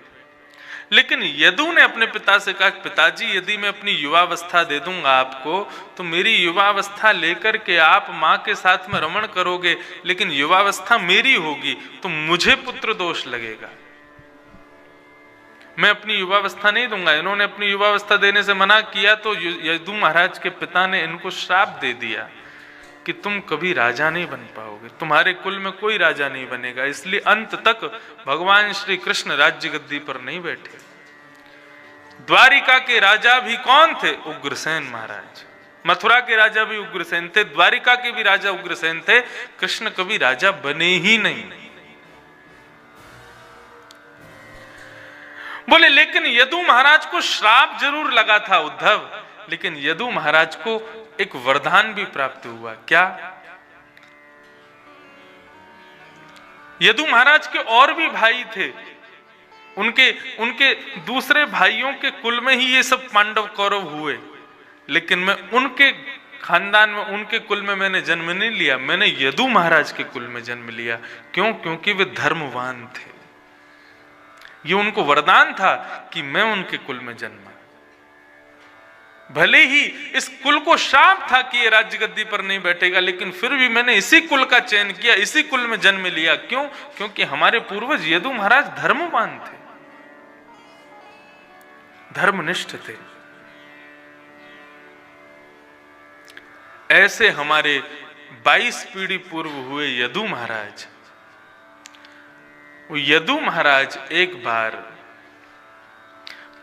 लेकिन यदु ने अपने पिता से कहा, पिताजी यदि मैं अपनी युवावस्था दे दूंगा आपको तो मेरी युवावस्था लेकर के आप मां के साथ में रमण करोगे, लेकिन युवावस्था मेरी होगी तो मुझे पुत्र दोष लगेगा, मैं अपनी युवावस्था नहीं दूंगा। इन्होंने अपनी युवावस्था देने से मना किया तो यदु महाराज के पिता ने इनको श्राप दे दिया कि तुम कभी राजा नहीं बन पाओगे, तुम्हारे कुल में कोई राजा नहीं बनेगा। इसलिए अंत तक भगवान श्री कृष्ण राज्य गद्दी पर नहीं बैठे। द्वारिका के राजा भी कौन थे? उग्रसेन महाराज। मथुरा के राजा भी उग्रसेन थे, द्वारिका के भी राजा उग्रसेन थे। कृष्ण कभी राजा बने ही नहीं। बोले लेकिन यदु महाराज को श्राप जरूर लगा था उद्धव, लेकिन यदु महाराज को एक वरदान भी प्राप्त हुआ। क्या? यदु महाराज के और भी भाई थे, उनके दूसरे भाइयों के कुल में ही ये सब पांडव कौरव हुए, लेकिन मैं उनके खानदान में, उनके कुल में मैंने जन्म नहीं लिया, मैंने यदु महाराज के कुल में जन्म लिया। क्यों? क्योंकि वे धर्मवान थे। ये उनको वरदान था कि मैं उनके कुल में जन्मा। भले ही इस कुल को श्राप था कि ये राज्य गद्दी पर नहीं बैठेगा, लेकिन फिर भी मैंने इसी कुल का चयन किया, इसी कुल में जन्म लिया। क्यों? क्योंकि हमारे पूर्वज यदु महाराज धर्मवान थे, धर्मनिष्ठ थे। ऐसे हमारे 22 पीढ़ी पूर्व हुए यदु महाराज। वो यदु महाराज एक बार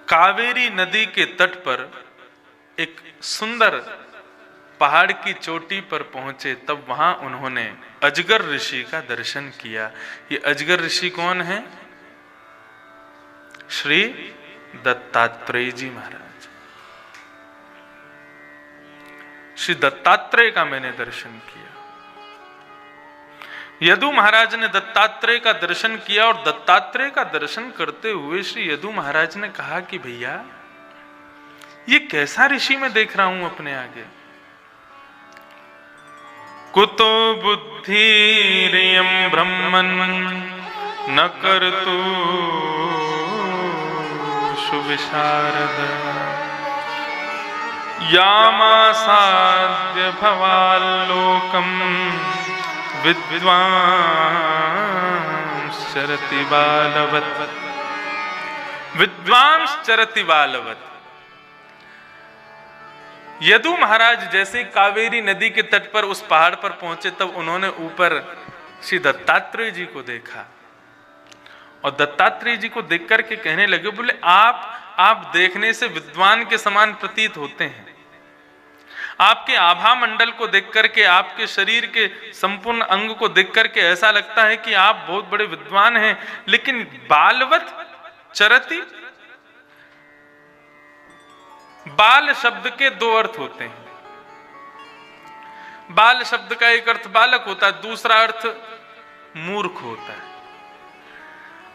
कावेरी नदी के तट पर एक सुंदर पहाड़ की चोटी पर पहुंचे, तब वहां उन्होंने अजगर ऋषि का दर्शन किया। ये अजगर ऋषि कौन है? श्री दत्तात्रेय जी महाराज। श्री दत्तात्रेय का मैंने दर्शन किया। यदु महाराज ने दत्तात्रेय का दर्शन किया और दत्तात्रेय का दर्शन करते हुए श्री यदु महाराज ने कहा कि भैया ये कैसा ऋषि मैं देख रहा हूं अपने आगे। कुतो बुद्धिरियं ब्रह्मन् न कर्तु सुविशारद यामासाद्य भवाल्लोकं विद्वांस चरति बालवत्। विद्वांस चरति बालवत्। यदु महाराज जैसे कावेरी नदी के तट पर उस पहाड़ पर पहुंचे, तब उन्होंने ऊपर श्री दत्तात्रेय जी को देखा और दत्तात्रेय जी को देख करके कहने लगे, बोले आप देखने से विद्वान के समान प्रतीत होते हैं। आपके आभा मंडल को देख करके, आपके शरीर के संपूर्ण अंग को देख करके ऐसा लगता है कि आप बहुत बड़े विद्वान हैं, लेकिन बालवत चरति, बाल शब्द के 2 अर्थ होते हैं। बाल शब्द का एक अर्थ बालक होता है, दूसरा अर्थ मूर्ख होता है।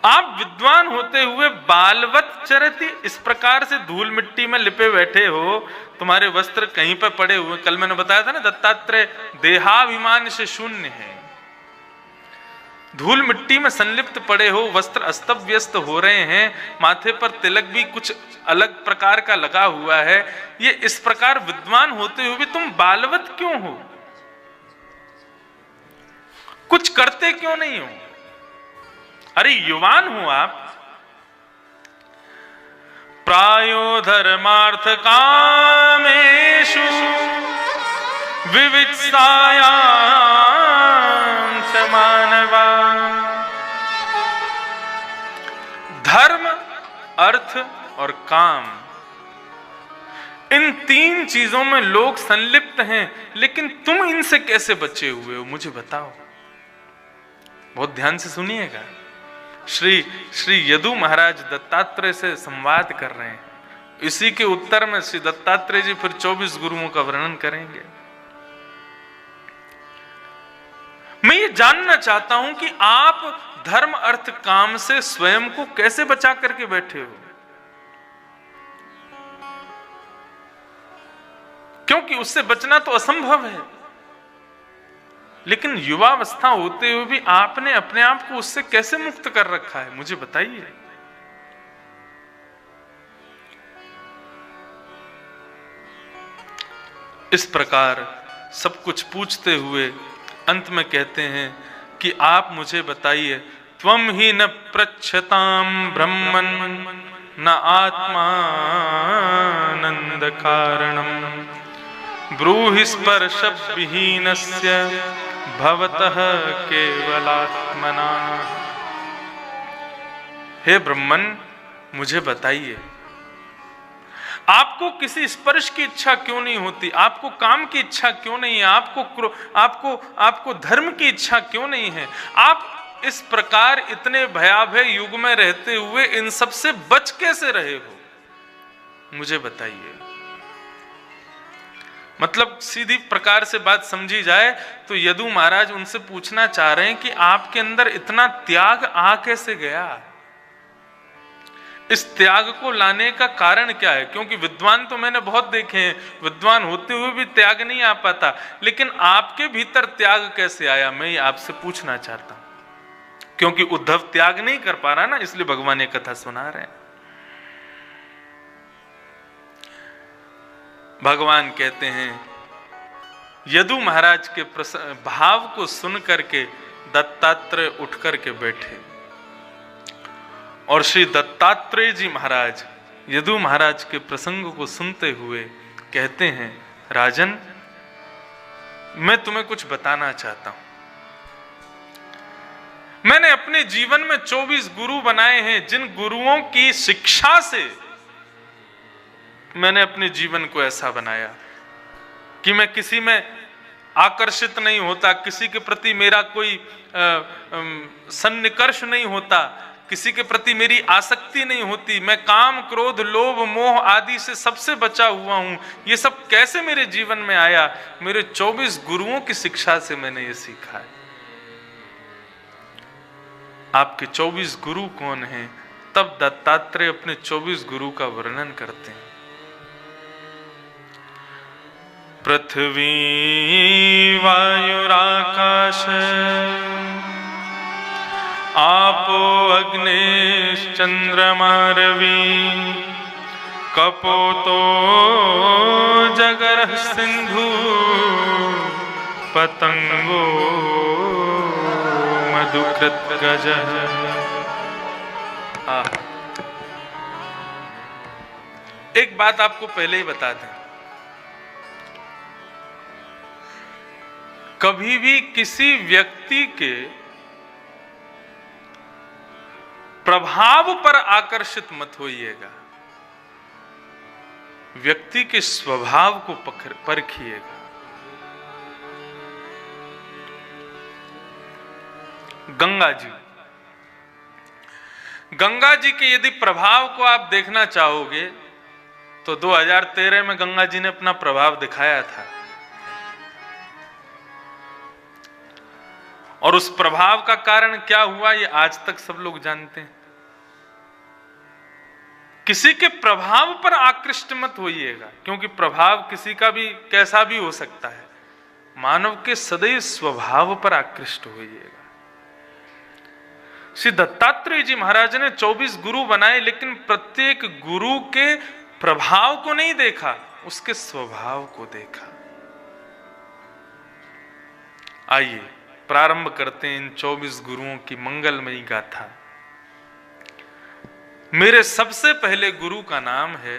आप विद्वान होते हुए बालवत चरति, इस प्रकार से धूल मिट्टी में लिपे बैठे हो, तुम्हारे वस्त्र कहीं पर पड़े हुए। कल मैंने बताया था ना, दत्तात्रेय देहाभिमान से शून्य है। धूल मिट्टी में संलिप्त पड़े हो, वस्त्र अस्त व्यस्त हो रहे हैं, माथे पर तिलक भी कुछ अलग प्रकार का लगा हुआ है। ये इस प्रकार विद्वान होते हुए भी तुम बालवत क्यों हो? कुछ करते क्यों नहीं हो? अरे युवान हो आप। प्रायो धर्मार्थ कामेषु विवित्सायां च मानवा। धर्म, अर्थ और काम, इन तीन चीजों में लोग संलिप्त हैं, लेकिन तुम इनसे कैसे बचे हुए हो, मुझे बताओ। बहुत ध्यान से सुनिएगा। श्री यदु महाराज दत्तात्रेय से संवाद कर रहे हैं। इसी के उत्तर में श्री दत्तात्रेय जी फिर 24 गुरुओं का वर्णन करेंगे। मैं ये जानना चाहता हूं कि आप धर्म, अर्थ, काम से स्वयं को कैसे बचा करके बैठे हो, क्योंकि उससे बचना तो असंभव है। लेकिन युवावस्था होते हुए भी आपने अपने आप को उससे कैसे मुक्त कर रखा है, मुझे बताइए। इस प्रकार सब कुछ पूछते हुए अंत में कहते हैं कि आप मुझे बताइए, त्वम ही न पृच्छताम ब्रह्मन् न आत्मानंद कारणम ब्रूहि स्पर्श विहीनस्य भवतः केवलात्मना। हे ब्रह्मन, मुझे बताइए, आपको किसी स्पर्श की इच्छा क्यों नहीं होती, आपको काम की इच्छा क्यों नहीं है, आपको धर्म की इच्छा क्यों नहीं है? आप इस प्रकार इतने भयावह युग में रहते हुए इन सब से बच कैसे रहे हो, मुझे बताइए। मतलब सीधी प्रकार से बात समझी जाए तो यदु महाराज उनसे पूछना चाह रहे हैं कि आपके अंदर इतना त्याग आ कैसे गया, इस त्याग को लाने का कारण क्या है? क्योंकि विद्वान तो मैंने बहुत देखे हैं, विद्वान होते हुए भी त्याग नहीं आ पाता, लेकिन आपके भीतर त्याग कैसे आया, मैं ये आपसे पूछना चाहता हूं। क्योंकि उद्धव त्याग नहीं कर पा रहा ना, इसलिए भगवान ये कथा सुना रहे हैं। भगवान कहते हैं, यदु महाराज के भाव को सुन करके दत्तात्रेय उठ करके बैठे और श्री दत्तात्रेय जी महाराज यदु महाराज के प्रसंग को सुनते हुए कहते हैं, राजन, मैं तुम्हें कुछ बताना चाहता हूं। मैंने अपने जीवन में 24 गुरु बनाए हैं, जिन गुरुओं की शिक्षा से मैंने अपने जीवन को ऐसा बनाया कि मैं किसी में आकर्षित नहीं होता, किसी के प्रति मेरा कोई सन्निकर्ष नहीं होता, किसी के प्रति मेरी आसक्ति नहीं होती, मैं काम, क्रोध, लोभ, मोह आदि से सबसे बचा हुआ हूं। ये सब कैसे मेरे जीवन में आया? मेरे 24 गुरुओं की शिक्षा से मैंने ये सीखा है। आपके 24 गुरु कौन हैं? तब दत्तात्रेय अपने 24 गुरु का वर्णन करते हैं। पृथ्वी वायुराकाश आपो अग्निश्चंद्रमा रवि कपोतो जगरः सिंधु पतंगो मधुकृत गजः। एक बात आपको पहले ही बता दें, कभी भी किसी व्यक्ति के प्रभाव पर आकर्षित मत होइएगा, व्यक्ति के स्वभाव को परखिएगा। गंगा जी के यदि प्रभाव को आप देखना चाहोगे तो 2013 में गंगा जी ने अपना प्रभाव दिखाया था, और उस प्रभाव का कारण क्या हुआ ये आज तक सब लोग जानते हैं। किसी के प्रभाव पर आकृष्ट मत होइएगा, क्योंकि प्रभाव किसी का भी कैसा भी हो सकता है। मानव के सदैव स्वभाव पर आकृष्ट होइएगा। श्री दत्तात्रेय जी महाराज ने 24 गुरु बनाए, लेकिन प्रत्येक गुरु के प्रभाव को नहीं देखा, उसके स्वभाव को देखा। आइए प्रारंभ करते हैं इन 24 गुरुओं की मंगलमयी गाथा। मेरे सबसे पहले गुरु का नाम है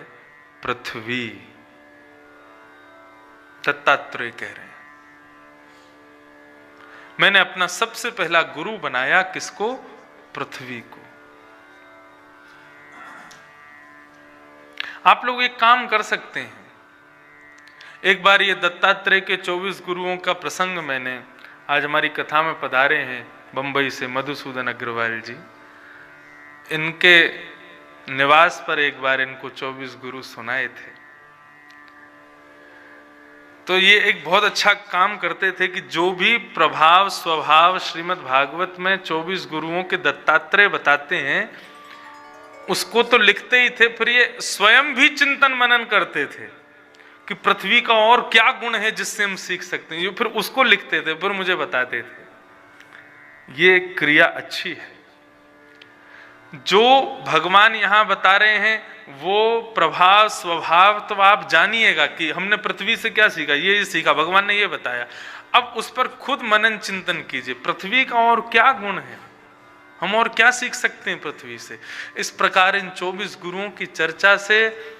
पृथ्वी। दत्तात्रेय कह रहे हैं मैंने अपना सबसे पहला गुरु बनाया किसको? पृथ्वी को। आप लोग एक काम कर सकते हैं, एक बार ये दत्तात्रेय के 24 गुरुओं का प्रसंग मैंने, आज हमारी कथा में पधारे हैं बंबई से मधुसूदन अग्रवाल जी, इनके निवास पर एक बार इनको 24 गुरु सुनाए थे। तो ये एक बहुत अच्छा काम करते थे कि जो भी प्रभाव स्वभाव श्रीमद् भागवत में 24 गुरुओं के दत्तात्रेय बताते हैं उसको तो लिखते ही थे, फिर ये स्वयं भी चिंतन मनन करते थे कि पृथ्वी का और क्या गुण है जिससे हम सीख सकते हैं, ये फिर उसको लिखते थे, फिर मुझे बताते थे। ये क्रिया अच्छी है। जो भगवान यहां बता रहे हैं वो प्रभाव स्वभाव तो आप जानिएगा कि हमने पृथ्वी से क्या सीखा, ये सीखा, भगवान ने ये बताया। अब उस पर खुद मनन चिंतन कीजिए, पृथ्वी का और क्या गुण है, हम और क्या सीख सकते हैं पृथ्वी से। इस प्रकार इन 24 गुरुओं की चर्चा से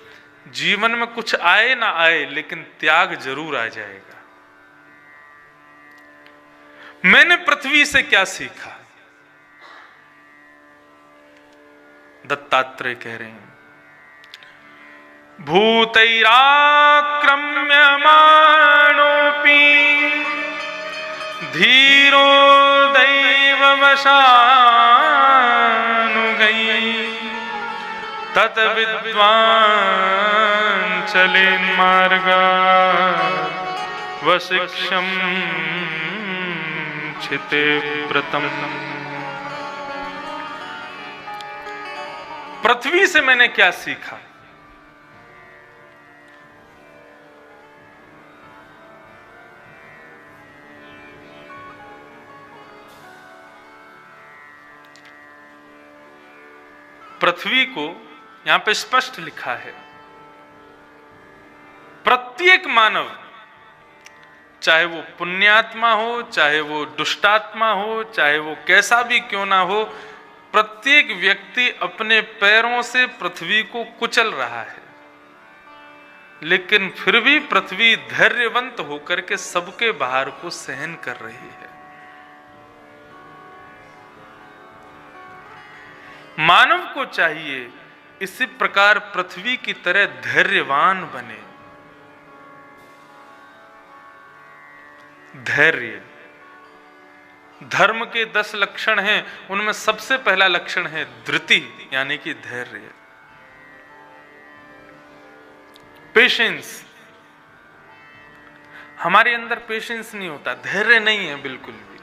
जीवन में कुछ आए ना आए लेकिन त्याग जरूर आ जाएगा। मैंने पृथ्वी से क्या सीखा? दत्तात्रेय कह रहे हैं भूतैराक्रम्यमाणोऽपि धीरो दैववशानुगैः तत् विद्वान् चलेन्मार्गात् वशिष्यं क्षितिव्रतम्। पृथ्वी से मैंने क्या सीखा? पृथ्वी को यहां पे स्पष्ट लिखा है, प्रत्येक मानव, चाहे वो पुण्यात्मा हो, चाहे वो दुष्टात्मा हो, चाहे वो कैसा भी क्यों ना हो, प्रत्येक व्यक्ति अपने पैरों से पृथ्वी को कुचल रहा है, लेकिन फिर भी पृथ्वी धैर्यवंत होकर के सबके भार को सहन कर रही है। मानव को चाहिए इसी प्रकार पृथ्वी की तरह धैर्यवान बने। धैर्य, धर्म के 10 लक्षण हैं, उनमें सबसे पहला लक्षण है धृति, यानी कि धैर्य, पेशेंस। हमारे अंदर पेशेंस नहीं होता, धैर्य नहीं है बिल्कुल भी।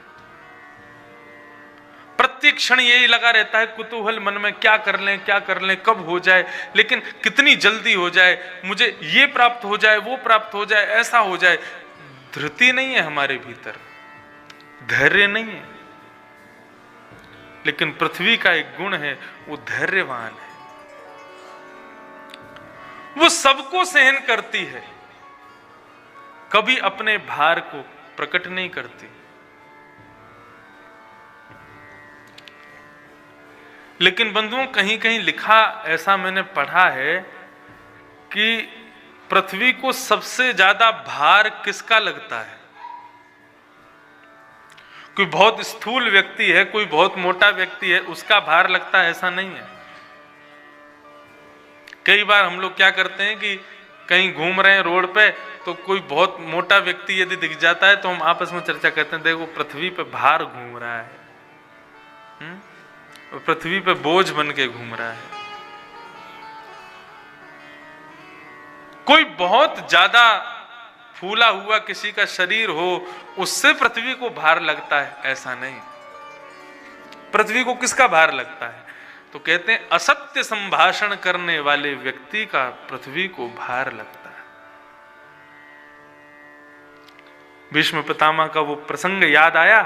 प्रत्येक क्षण यही लगा रहता है कुतूहल मन में, क्या कर लें, क्या कर लें, कब हो जाए, लेकिन कितनी जल्दी हो जाए, मुझे ये प्राप्त हो जाए, वो प्राप्त हो जाए, ऐसा हो जाए। धृति नहीं है हमारे भीतर, धैर्य नहीं है। लेकिन पृथ्वी का एक गुण है, वो धैर्यवान है, वो सबको सहन करती है, कभी अपने भार को प्रकट नहीं करती। लेकिन बंधुओं, कहीं कहीं लिखा ऐसा मैंने पढ़ा है कि पृथ्वी को सबसे ज्यादा भार किसका लगता है? कोई बहुत स्थूल व्यक्ति है, कोई बहुत मोटा व्यक्ति है, उसका भार लगता है, ऐसा नहीं है। कई बार हम लोग क्या करते हैं कि कहीं घूम रहे हैं रोड पे, तो कोई बहुत मोटा व्यक्ति यदि दिख जाता है तो हम आपस में चर्चा करते हैं, देखो पृथ्वी पे भार घूम रहा है, पृथ्वी पे बोझ बन के घूम रहा है। कोई बहुत ज्यादा फूला हुआ किसी का शरीर हो, उससे पृथ्वी को भार लगता है, ऐसा नहीं। पृथ्वी को किसका भार लगता है? तो कहते हैं असत्य संभाषण करने वाले व्यक्ति का पृथ्वी को भार लगता है। भीष्म पितामह का वो प्रसंग याद आया,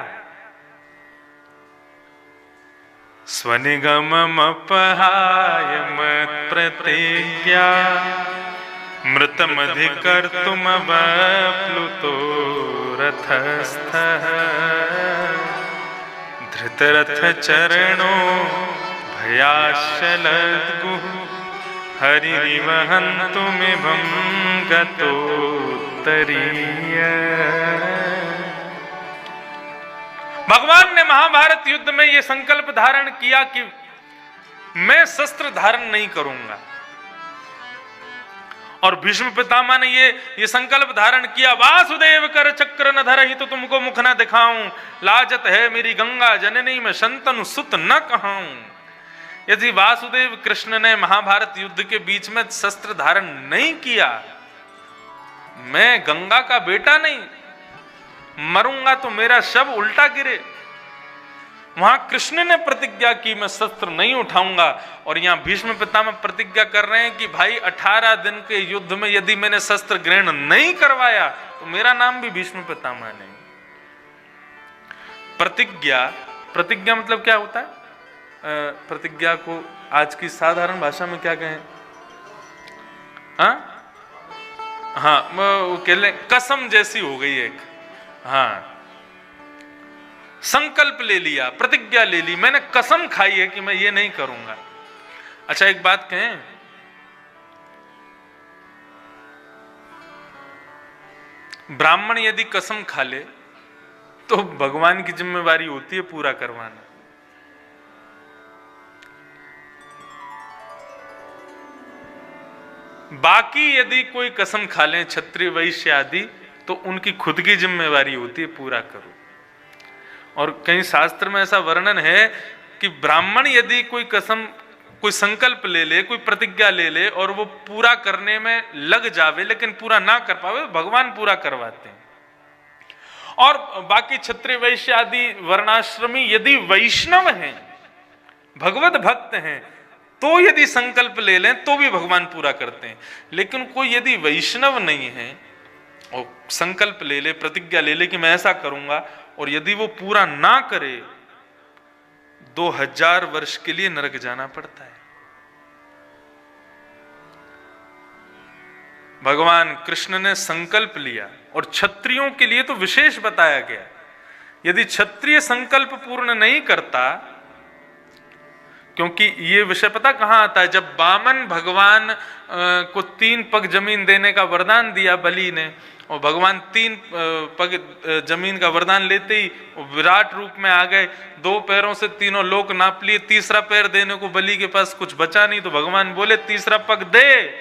स्वनिगममपहाय मत्प्रतिज्ञा मृतमधिकर्तुमवप्लुतो रथस्थः धृतरथचरणो भयाशलद्गुः हरिरिवहन्तुमिमं गतोत्तरीय। भगवान ने महाभारत युद्ध में यह संकल्प धारण किया कि मैं शस्त्र धारण नहीं करूंगा, और भीष्म पितामह ने ये संकल्प धारण किया, वासुदेव कर चक्र न धरहि तो तुमको मुख न दिखाऊं, लाजत है मेरी गंगा जननी में शंतनु सुत न कहाऊं। यदि वासुदेव कृष्ण ने महाभारत युद्ध के बीच में शस्त्र धारण नहीं किया, मैं गंगा का बेटा नहीं, मरूंगा तो मेरा शव उल्टा गिरे। वहां कृष्ण ने प्रतिज्ञा की मैं शस्त्र नहीं उठाऊंगा, और यहां भीष्म पितामह प्रतिज्ञा कर रहे हैं कि भाई 18 दिन के युद्ध में यदि मैंने शस्त्र ग्रहण नहीं करवाया तो मेरा नाम भी भीष्म पितामह नहीं। प्रतिज्ञा मतलब क्या होता है? प्रतिज्ञा को आज की साधारण भाषा में क्या कहें? हाँ, वो कह लें कसम जैसी हो गई एक। हाँ, संकल्प ले लिया, प्रतिज्ञा ले ली, मैंने कसम खाई है कि मैं ये नहीं करूंगा। अच्छा, एक बात कहें, ब्राह्मण यदि कसम खा ले तो भगवान की जिम्मेवारी होती है पूरा करवाना। बाकी यदि कोई कसम खा ले, क्षत्रिय वैश्य आदि, तो उनकी खुद की जिम्मेवारी होती है पूरा करो। और कई शास्त्र में ऐसा वर्णन है कि ब्राह्मण यदि कोई कसम, कोई संकल्प ले ले, कोई प्रतिज्ञा ले ले और वो पूरा करने में लग जावे लेकिन पूरा ना कर पावे, भगवान पूरा करवाते हैं। और बाकी क्षत्रिय वैश्य आदि वर्णाश्रमी यदि वैष्णव हैं, भगवत भक्त हैं, तो यदि संकल्प ले लें तो भी भगवान पूरा करते हैं। लेकिन कोई यदि वैष्णव नहीं है और संकल्प ले ले, प्रतिज्ञा ले ले कि मैं ऐसा करूंगा, और यदि वो पूरा ना करे 2000 वर्ष के लिए नरक जाना पड़ता है। भगवान कृष्ण ने संकल्प लिया, और क्षत्रियों के लिए तो विशेष बताया गया, यदि क्षत्रिय संकल्प पूर्ण नहीं करता, क्योंकि ये विषय पता कहां आता है? जब वामन भगवान को 3 पग जमीन देने का वरदान दिया बलि ने, और भगवान 3 पग जमीन का वरदान लेते ही विराट रूप में आ गए, 2 पैरों से तीनों लोक नाप लिए, तीसरा पैर देने को बलि के पास कुछ बचा नहीं, तो भगवान बोले तीसरा पग दे,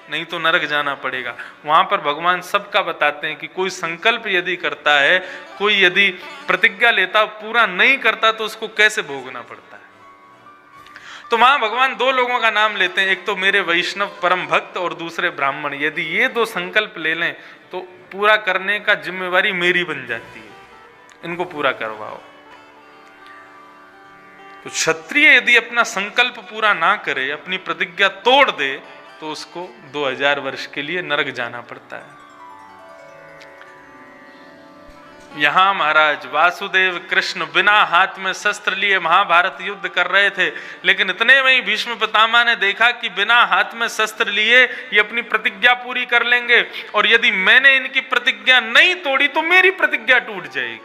नहीं तो नरक जाना पड़ेगा। वहां पर भगवान सबका बताते हैं कि कोई संकल्प यदि करता है, कोई यदि प्रतिज्ञा लेता, पूरा नहीं करता, तो उसको कैसे भोगना पड़ता है। तो वहां भगवान 2 लोगों का नाम लेते हैं, एक तो मेरे वैष्णव परम भक्त और दूसरे ब्राह्मण। यदि ये 2 संकल्प ले लें तो पूरा करने का जिम्मेवारी मेरी बन जाती है, इनको पूरा करवाओ। तो क्षत्रिय यदि अपना संकल्प पूरा ना करे, अपनी प्रतिज्ञा तोड़ दे, तो उसको 2000 वर्ष के लिए नरक जाना पड़ता है। यहां महाराज वासुदेव कृष्ण बिना हाथ में शस्त्र लिए महाभारत युद्ध कर रहे थे, लेकिन इतने में ही भीष्म पितामह ने देखा कि बिना हाथ में शस्त्र लिए ये अपनी प्रतिज्ञा पूरी कर लेंगे, और यदि मैंने इनकी प्रतिज्ञा नहीं तोड़ी तो मेरी प्रतिज्ञा टूट जाएगी।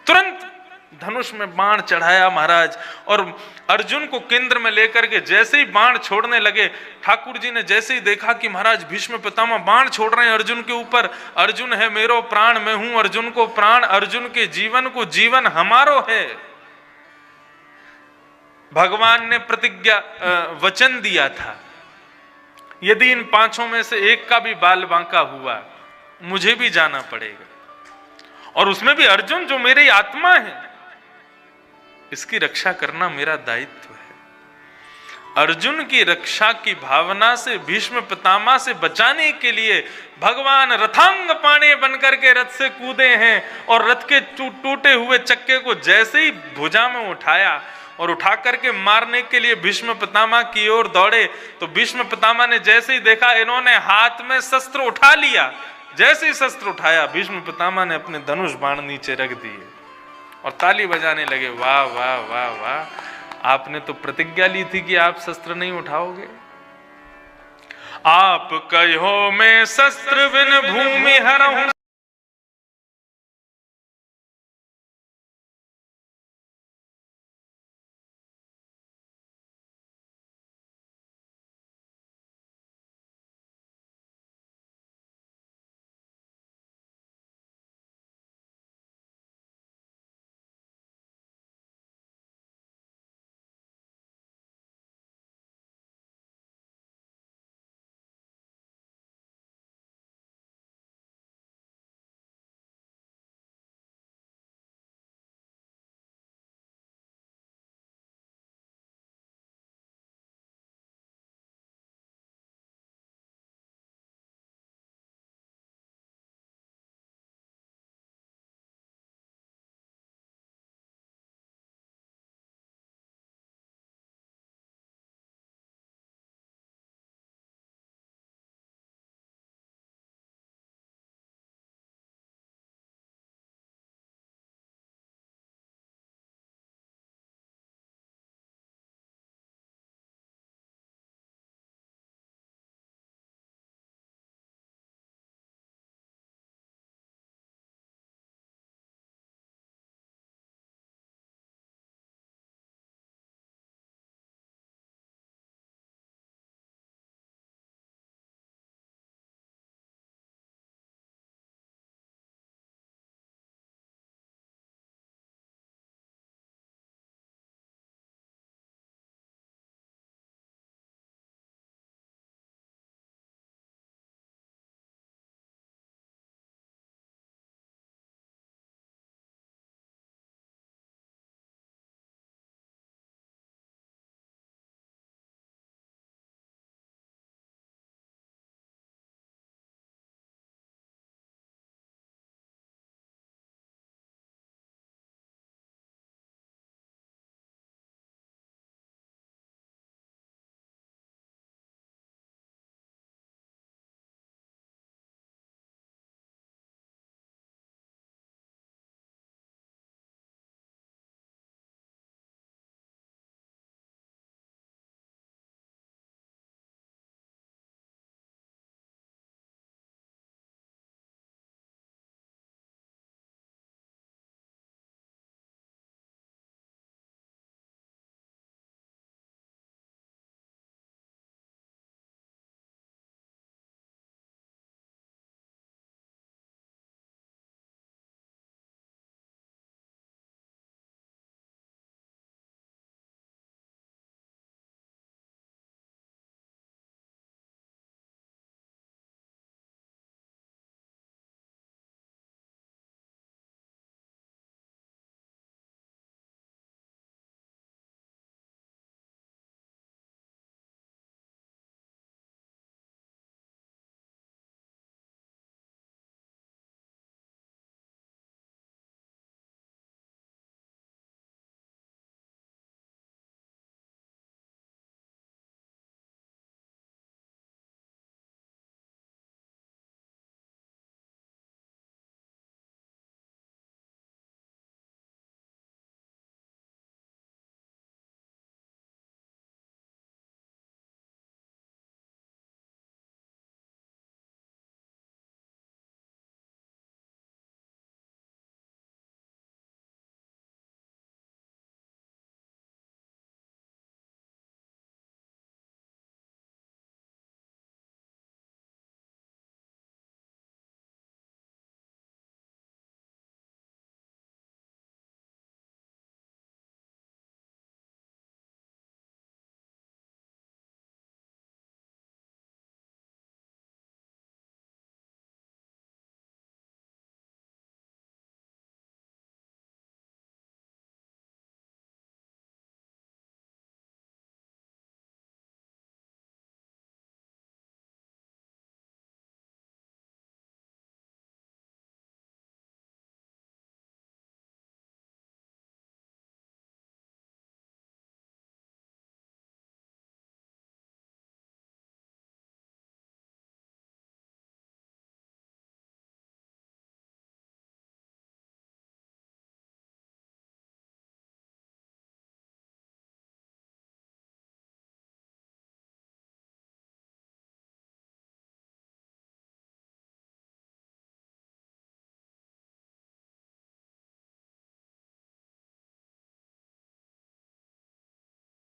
तुरंत धनुष में बाण चढ़ाया महाराज, और अर्जुन को केंद्र में लेकर के जैसे ही बाण छोड़ने लगे, ठाकुर जी ने जैसे ही देखा कि महाराज भीष्म पितामह बाण छोड़ रहे हैं अर्जुन के ऊपर, अर्जुन है मेरो प्राण, मैं हूं अर्जुन को प्राण, अर्जुन के जीवन को जीवन हमारो है। भगवान ने प्रतिज्ञा वचन दिया था, यदि इन 5 में से एक का भी बाल बांका हुआ मुझे भी जाना पड़ेगा, और उसमें भी अर्जुन जो मेरी आत्मा है, इसकी रक्षा करना मेरा दायित्व है। अर्जुन की रक्षा की भावना से भीष्म पितामह से बचाने के लिए भगवान रथांग पाणे बनकर के रथ से कूदे हैं, और रथ के टूटे हुए चक्के को जैसे ही भुजा में उठाया और उठा करके मारने के लिए भीष्म पितामह की ओर दौड़े, तो भीष्म पितामह ने जैसे ही देखा इन्होंने हाथ में शस्त्र उठा लिया, जैसे ही शस्त्र उठाया भीष्म पितामह ने अपने धनुष बाण नीचे रख दिए और ताली बजाने लगे, वाह वाह वाह वाह, आपने तो प्रतिज्ञा ली थी कि आप शस्त्र नहीं उठाओगे। आप कहो मैं शस्त्र बिन भूमि हरहूं